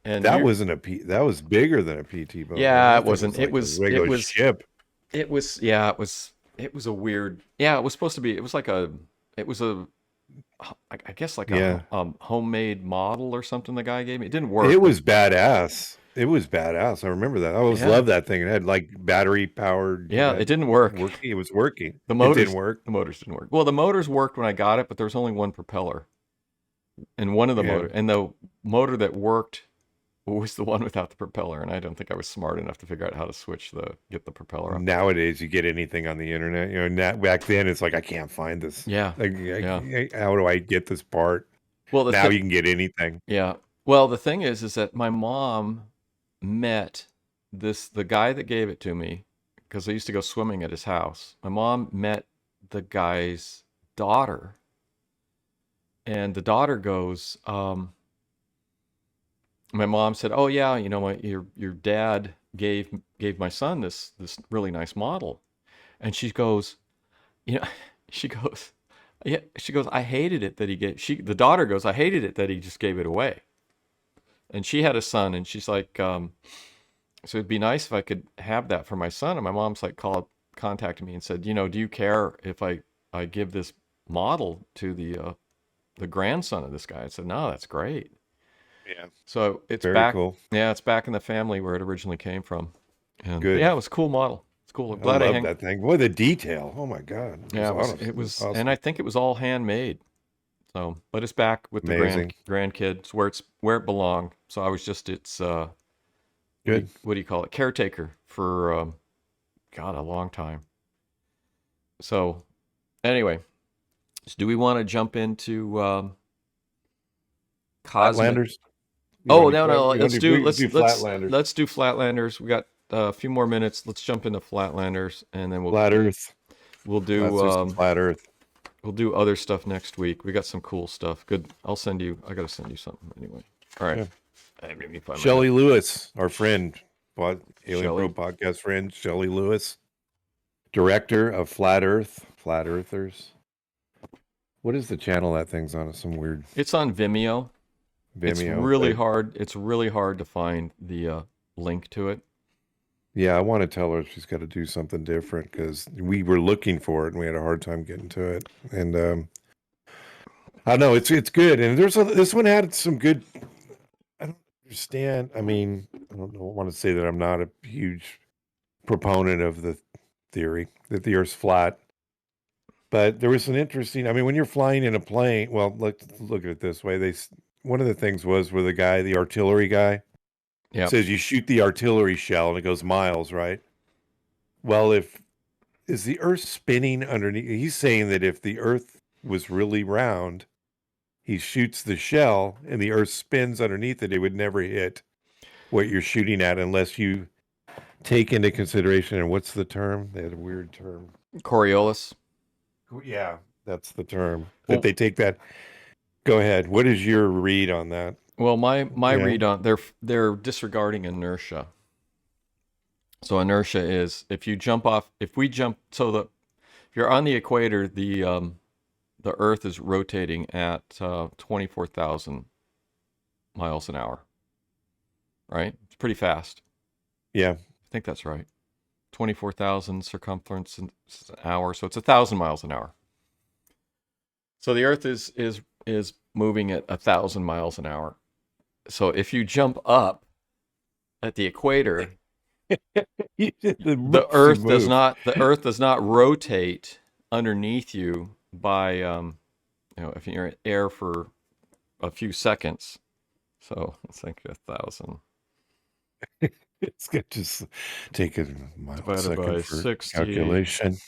And that wasn't that was bigger than a PT boat. Yeah, it wasn't. It was a regular ship. It was a weird. Yeah, it was supposed to be. It was I guess like a homemade model or something the guy gave me. It didn't work. It was badass. It was badass. I remember that. I always loved that thing. It had like battery powered. Yeah, it didn't work. It was working. The motors it didn't work. The motors didn't work. Well, the motors worked when I got it, but there was only one propeller. And one of the the motor that worked was the one without the propeller, and I don't think I was smart enough to figure out how to get the propeller up. Nowadays, you get anything on the internet. Back then, it's like I can't find this. Yeah. How do I get this part? Well, now you can get anything. Yeah. Well, the thing is that my mom met the guy that gave it to me because I used to go swimming at his house. My mom met the guy's daughter, and the daughter goes. My mom said, "Oh yeah, your dad gave my son this really nice model," and she goes, she goes, I hated it that he gave. The daughter goes, I hated it that he just gave it away, and she had a son, and she's like, so it'd be nice if I could have that for my son. And my mom's like contacted me and said, do you care if I give this model to the grandson of this guy? I said, no, that's great. Yeah. So it's very back. Cool. Yeah, it's back in the family where it originally came from. And good. Yeah, it was a cool model. It's cool. I'm glad I love that thing. Boy, the detail. Oh my God. It was awesome. And I think it was all handmade. So, but it's back with the grandkids where it belonged. So I was just good. What do you call it? Caretaker for a long time. So anyway, do we want to jump into Flatlanders? No. Let's do Flatlanders. Let's do Flatlanders. We got a few more minutes. Let's jump into Flatlanders, and then Flat Earth. We'll do Flat Earth. We'll do other stuff next week. We got some cool stuff. Good. I gotta send you something anyway. All right. Yeah. Shelly Lewis, our friend, Alien Pro podcast friend, Shelly Lewis, director of Flat Earthers. What is the channel that thing's on? Some weird. It's on Vimeo. It's really hard. It's really hard to find the link to it. Yeah, I want to tell her she's got to do something different because we were looking for it and we had a hard time getting to it. And I don't know, it's good. And this one had some good. I don't understand. I mean, I don't want to say that I'm not a huge proponent of the theory that the Earth's flat. But there was an interesting. I mean, when you're flying in a plane, well, look at it this way. One of the things was where the artillery guy, says you shoot the artillery shell and it goes miles, right? Well, if is the Earth spinning underneath? He's saying that if the Earth was really round, he shoots the shell and the Earth spins underneath it, it would never hit what you're shooting at unless you take into consideration, and what's the term? They had a weird term. Coriolis. Yeah, that's the term. Well- That they take that. Go ahead. What is your read on that? Well, my Yeah. read on they're disregarding inertia. So inertia is if you jump off, if you're on the equator, the Earth is rotating at 24,000 miles an hour. Right? It's pretty fast. Yeah. I think that's right. 24,000 circumference an hour, so it's 1,000 miles an hour. So the Earth is moving at 1,000 miles an hour. So if you jump up at the equator, the Earth does not rotate underneath you by if you're in air for a few seconds. So it's like 1,000. It's going to just take a Divided by second for 60. calculation.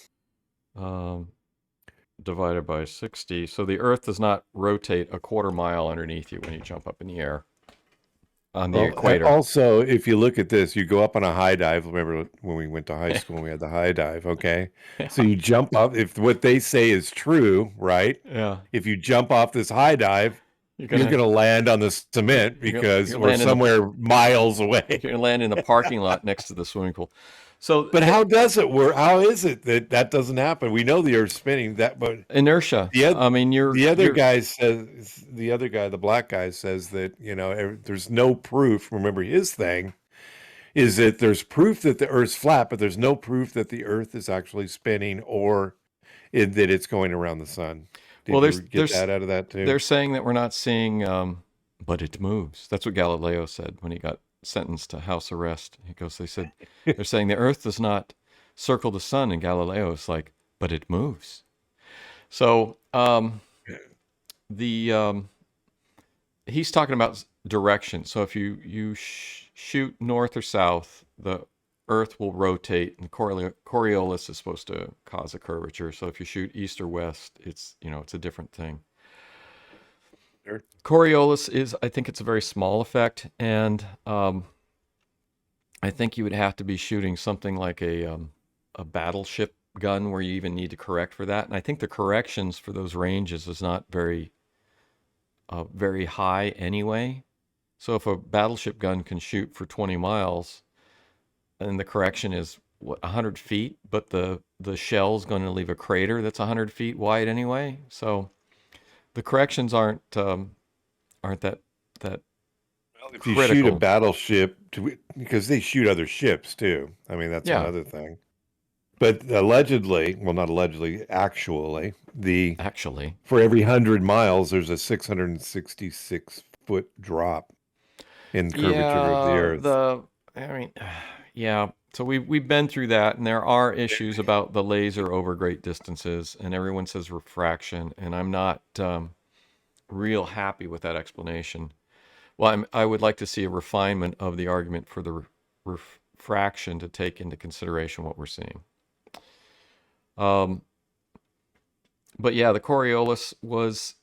Divided by 60. So the Earth does not rotate a quarter mile underneath you when you jump up in the air on the equator. Also, if you look at this, you go up on a high dive. Remember when we went to high school, we had the high dive, okay? So you jump up. If what they say is true, right? Yeah. If you jump off this high dive, you're going to land on the cement because we're somewhere miles away. You're going to land in the parking lot next to the swimming pool. So, but how does it work? How is it that doesn't happen? We know the Earth's spinning, but inertia. The black guy says that there's no proof. Remember, his thing is that there's proof that the Earth's flat, but there's no proof that the Earth is actually spinning or that it's going around the sun. Did you get that out of that too? They're saying that we're not seeing, but it moves. That's what Galileo said when he got sentenced to house arrest. They're saying the Earth does not circle the sun, and Galileo is like, but it moves. So he's talking about direction. So if you shoot north or south, the Earth will rotate, and Coriolis is supposed to cause a curvature. So if you shoot east or west, it's a different thing. Sure. Coriolis I think it's a very small effect, and I think you would have to be shooting something like a battleship gun where you even need to correct for that. And I think the corrections for those ranges is not very high anyway. So if a battleship gun can shoot for 20 miles, and the correction is 100 feet, but the shell's going to leave a crater that's 100 feet wide anyway. So the corrections aren't that well, if you critical. shoot a battleship, because they shoot other ships too. I mean, that's another thing. But actually, for every 100 miles, there's a 666 foot drop in curvature of the Earth. Yeah. So we've been through that, and there are issues about the laser over great distances, and everyone says refraction, and I'm not real happy with that explanation. Well, I would like to see a refinement of the argument for the refraction to take into consideration what we're seeing. But yeah, the Coriolis was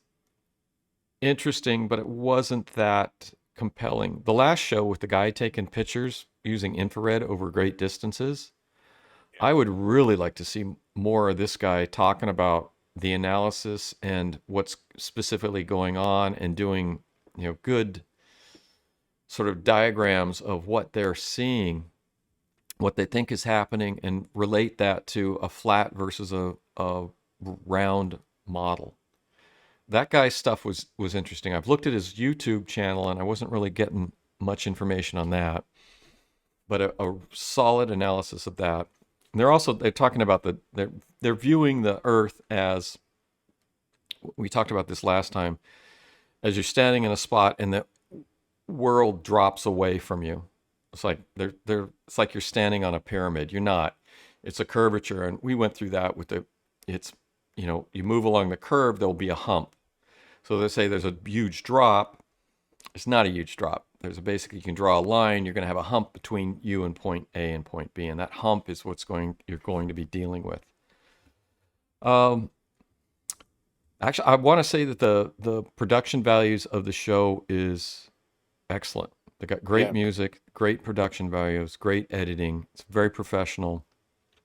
interesting, but it wasn't that compelling. The last show with the guy taking pictures using infrared over great distances, I would really like to see more of this guy talking about the analysis and what's specifically going on, and doing good sort of diagrams of what they're seeing, what they think is happening, and relate that to a flat versus a round model. That guy's stuff was interesting. I've looked at his YouTube channel, and I wasn't really getting much information on that, but a solid analysis of that. And they're talking about they're viewing the Earth as, we talked about this last time, as you're standing in a spot and the world drops away from you. It's like it's like you're standing on a pyramid. You're not. It's a curvature, and we went through that with you move along the curve, there'll be a hump. So they say there's a huge drop. It's not a huge drop. basically, you can draw a line, you're going to have a hump between you and point A and point B, and that hump is you're going to be dealing with. Actually, I want to say that the production values of the show is excellent. They got great music, great production values, great editing. It's very professional.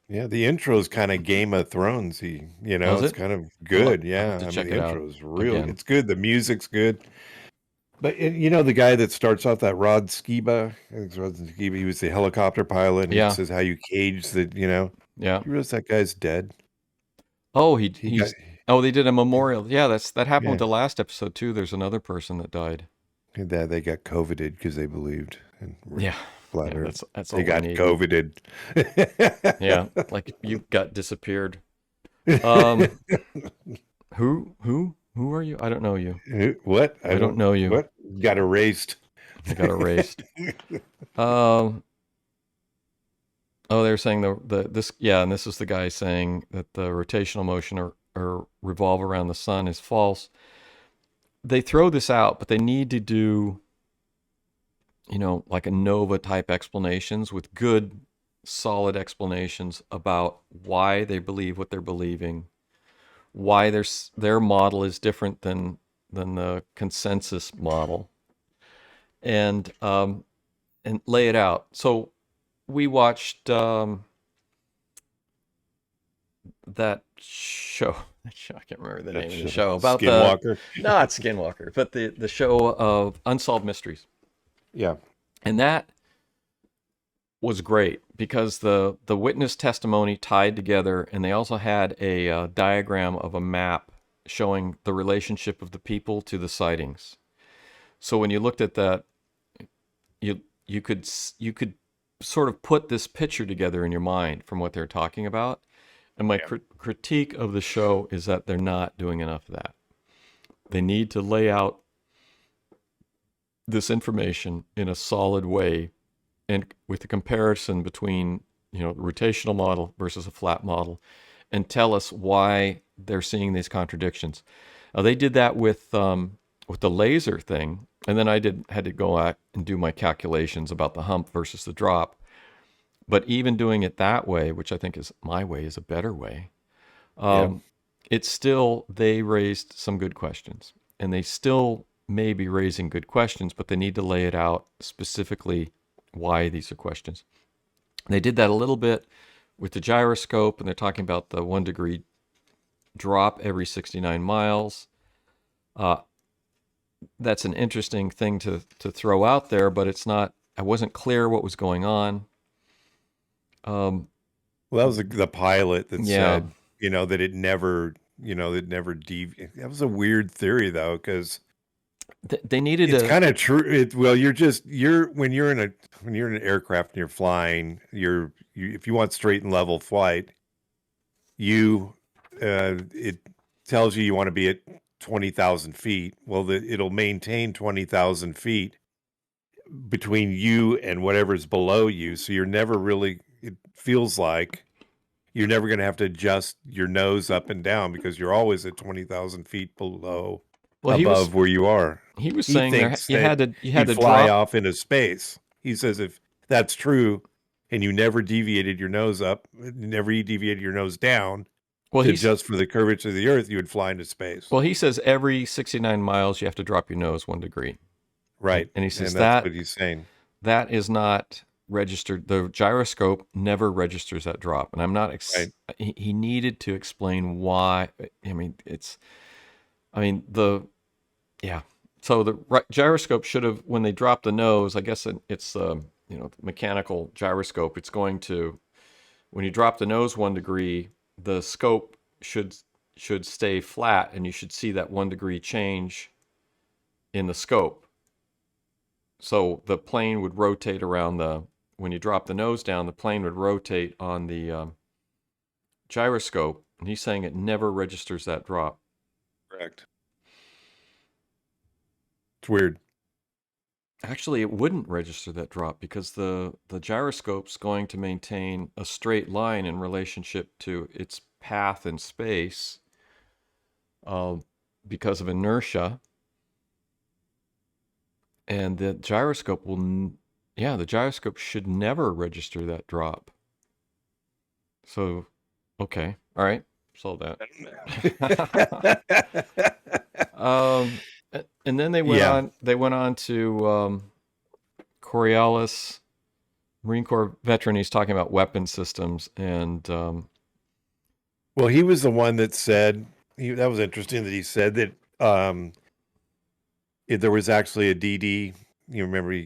Yeah, the intro is kind of Game of Thrones. Is It's it? kind of good. I'll have Yeah, to I mean, check the it out intro is again. it's good. The music's good. But the guy that starts off, that Rod Skiba, I think it's Rod Skiba, he was the helicopter pilot, and he Yeah, says how you cage the, yeah. you realize that guy's dead? Oh, He got, they did a memorial. Yeah, that happened with yeah, the last episode too. There's another person that died. that they got COVIDed because they believed in Yeah, flat yeah. Earth. That's They all we got need. COVIDed. Yeah, like you got disappeared. Um, who are you? I don't know you. What? I don't know you. What? Got erased. I got erased. Um, oh, they're saying and this is the guy saying that the rotational motion or revolve around the sun is false. They throw this out, but they need to do, like a Nova type explanations with good, solid explanations about why they believe what they're believing, why their model is different than the consensus model, and lay it out. So we watched that show. I can't remember the name of the show about Skinwalker. not Skinwalker, but the show of Unsolved Mysteries. Yeah. And that was great because the witness testimony tied together, and they also had a diagram of a map showing the relationship of the people to the sightings. So when you looked at that, you could sort of put this picture together in your mind from what they're talking about. And my critique of the show is that they're not doing enough of that. They need to lay out this information in a solid way, and with a comparison between the rotational model versus a flat model, and tell us why they're seeing these contradictions. They did that with the laser thing, and then I had to go out and do my calculations about the hump versus the drop. But even doing it that way, which I think is my way, is a better way. It's still, they raised some good questions, and they still may be raising good questions, but they need to lay it out specifically why these are questions. They did that a little bit with the gyroscope, and they're talking about the 1 degree drop every 69 miles. That's an interesting thing to throw out there, but it's not, I wasn't clear what was going on. Well, that was the pilot that Yeah. said, that it never, that was a weird theory though, because They needed it's to. kind of true. Well, when you're in an aircraft and you're flying, if you want straight and level flight, it tells you want to be at 20,000 feet. Well, it'll maintain 20,000 feet between you and whatever's below you. So you're never really, it feels like you're never going to have to adjust your nose up and down because you're always at 20,000 feet above where you are. He was He saying thinks you that had to fly drop off into space. He says if that's true and you never deviated your nose up, never deviated your nose down to adjust for the curvature of the Earth, you would fly into space. Well, he says every 69 miles you have to drop your nose 1 degree. Right. And he says that's what he's saying. That is not registered. The gyroscope never registers that drop. And I'm not, he needed to explain why. So the gyroscope should have, when they drop the nose, I guess it's mechanical gyroscope. It's going to, when you drop the nose 1 degree, the scope should stay flat, and you should see that 1 degree change in the scope. So the plane would rotate around when you drop the nose down, the plane would rotate on the gyroscope, and he's saying it never registers that drop. Correct. It's weird. Actually, it wouldn't register that drop because the gyroscope's going to maintain a straight line in relationship to its path in space because of inertia. And the gyroscope the gyroscope should never register that drop. So, okay, all right, solve that. And then they went Yeah. on. They went on to Coriolis, Marine Corps veteran. He's talking about weapon systems, and Well, he was the one that said that was interesting that he said that there was actually a DD. You remember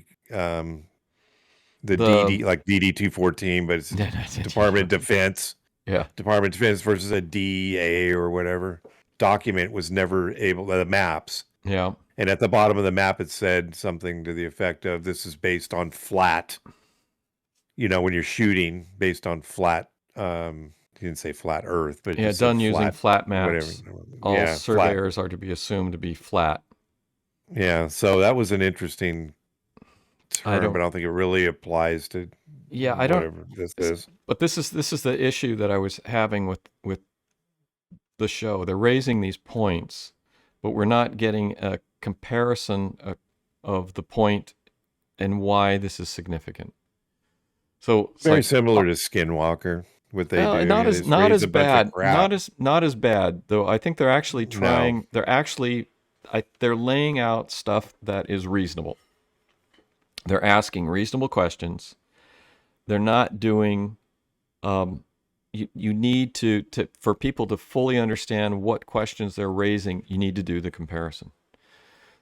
the DD, like DD 214, but it's Department of Defense. Yeah. Department of Defense versus a DEA or whatever document was never able, the maps. Yeah. And at the bottom of the map, it said something to the effect of, this is based on flat, when you're shooting based on flat, he didn't say flat Earth, but yeah, done using flat maps. Whatever. All surveyors are to be assumed to be flat. Yeah, so that was an interesting term, but I don't think it really applies to whatever this is. But this is the issue that I was having with the show. They're raising these points, but we're not getting a comparison of the point and why this is significant. So it's very similar to Skinwalker. What they do, not as bad, not as bad though. I think they're actually trying. No. They're laying out stuff that is reasonable. They're asking reasonable questions. They're not doing. You need to for people to fully understand what questions they're raising. You need to do the comparison.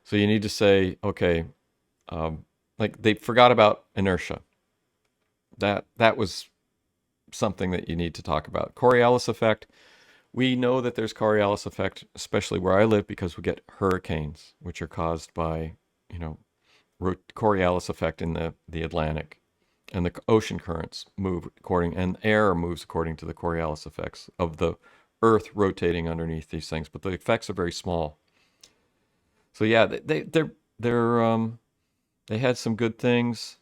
So you need to say, okay, like they forgot about inertia. That was something that you need to talk about. Coriolis effect. We know that there's Coriolis effect, especially where I live, because we get hurricanes, which are caused by, Coriolis effect in the Atlantic, and the ocean currents move and air moves according to the Coriolis effects of the Earth rotating underneath these things. But the effects are very small. So yeah, they had some good things.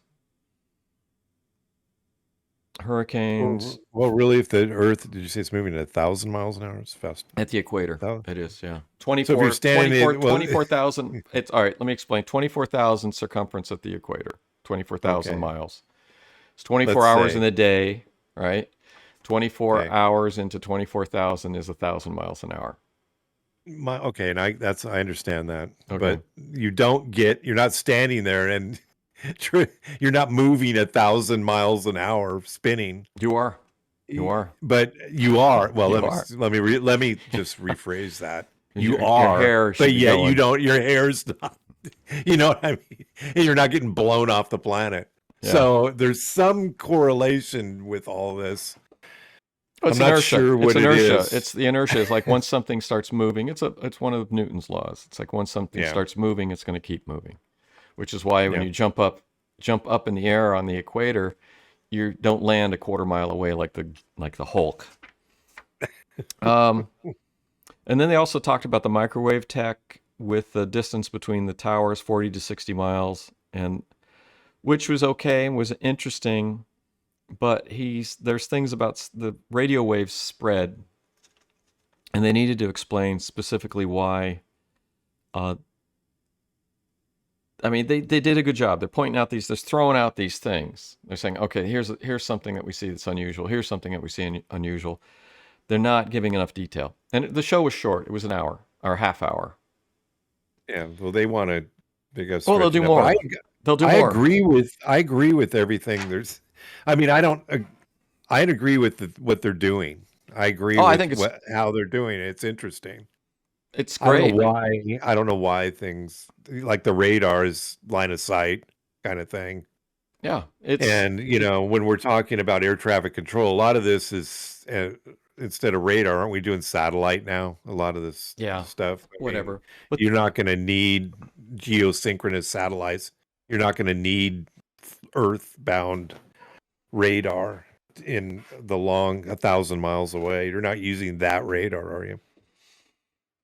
Hurricanes. Well, really, if the Earth, did you say it's moving at 1,000 miles an hour? It's fast. At the equator. 1,000? It is, yeah. 24,000. It's all right. Let me explain. 24,000 circumference at the equator. 24,000 miles. It's 24 hours in a day, right? 24 hours into 24,000 is 1,000 miles an hour. And I understand that, Okay. but you're not standing there and you're not moving 1,000 miles an hour spinning. You are, but you are. Well, You let me just rephrase that. You Your are, hair should but be yet going. you don't. Your hair's not. You know what I mean? And you're not getting blown off the planet. Yeah. So there's some correlation with all this. It's I'm not inertia. sure what it's inertia. it is. It's the inertia. It's like once something starts moving, it's one of Newton's laws. It's like once something starts moving, it's going to keep moving. Which is why when you jump up in the air on the equator, you don't land a quarter mile away like the Hulk. And then they also talked about the microwave tech with the distance between the towers, 40 to 60 miles, and which was okay and was interesting. But there's things about the radio waves spread, and they needed to explain specifically why. They did a good job. They're pointing out they're throwing out these things. They're saying, okay, here's something that we see that's unusual. Here's something that we see unusual. They're not giving enough detail. And the show was short. It was an hour or a half hour. Yeah. Well, they want to. They'll do more. They'll do more. I agree with everything. I agree with what they're doing. I agree with how they're doing it. It's interesting. It's great. I don't know why things like the radar is line of sight kind of thing. Yeah. And when we're talking about air traffic control, a lot of this is instead of radar, aren't we doing satellite now? A lot of this stuff. Whatever. But you're not going to need geosynchronous satellites. You're not going to need earthbound radar in the long 1,000 miles away. You're not using that radar, are you?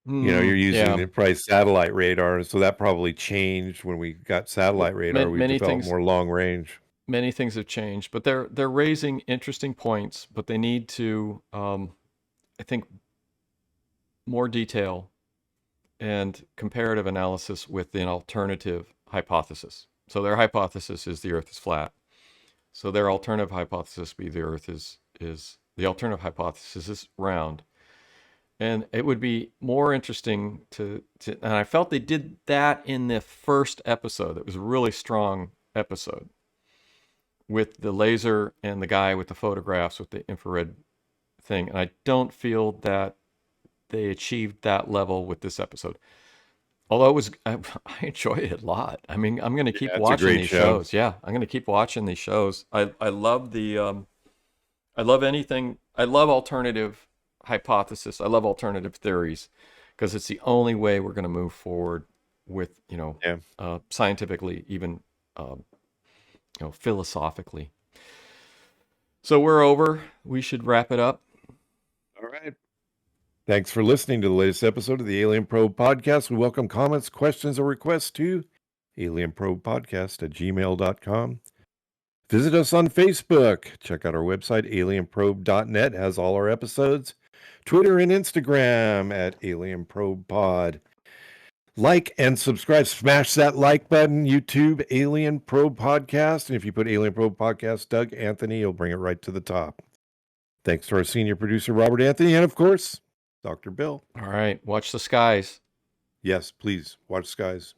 You're using probably satellite radar, so that probably changed when we got satellite radar. We developed more long range. Many things have changed, but they're raising interesting points. But they need to, I think, more detail and comparative analysis with an alternative hypothesis. So their hypothesis is the Earth is flat. So their alternative hypothesis be the Earth is the alternative hypothesis is round. And it would be more interesting to and I felt they did that in the first episode. It was a really strong episode with the laser and the guy with the photographs with the infrared thing. And I don't feel that they achieved that level with this episode. Although it was, I enjoyed it a lot. I mean, I'm going to keep it's a watching great these show. shows. Yeah, I'm going to keep watching these shows. I love the, I love anything. I love alternative hypothesis. I love alternative theories because it's the only way we're going to move forward with, scientifically, even, philosophically. So we're over. We should wrap it up. All right. Thanks for listening to the latest episode of the Alien Probe Podcast. We welcome comments, questions, or requests to alienprobepodcast@gmail.com. Visit us on Facebook. Check out our website, alienprobe.net. It has all our episodes. Twitter and Instagram at alienprobepod. Like and subscribe. Smash that like button. YouTube, Alien Probe Podcast. And if you put Alien Probe Podcast, Doug Anthony, you'll bring it right to the top. Thanks to our senior producer, Robert Anthony, and of course, Dr. Bill. All right. Watch the skies. Yes, please watch skies.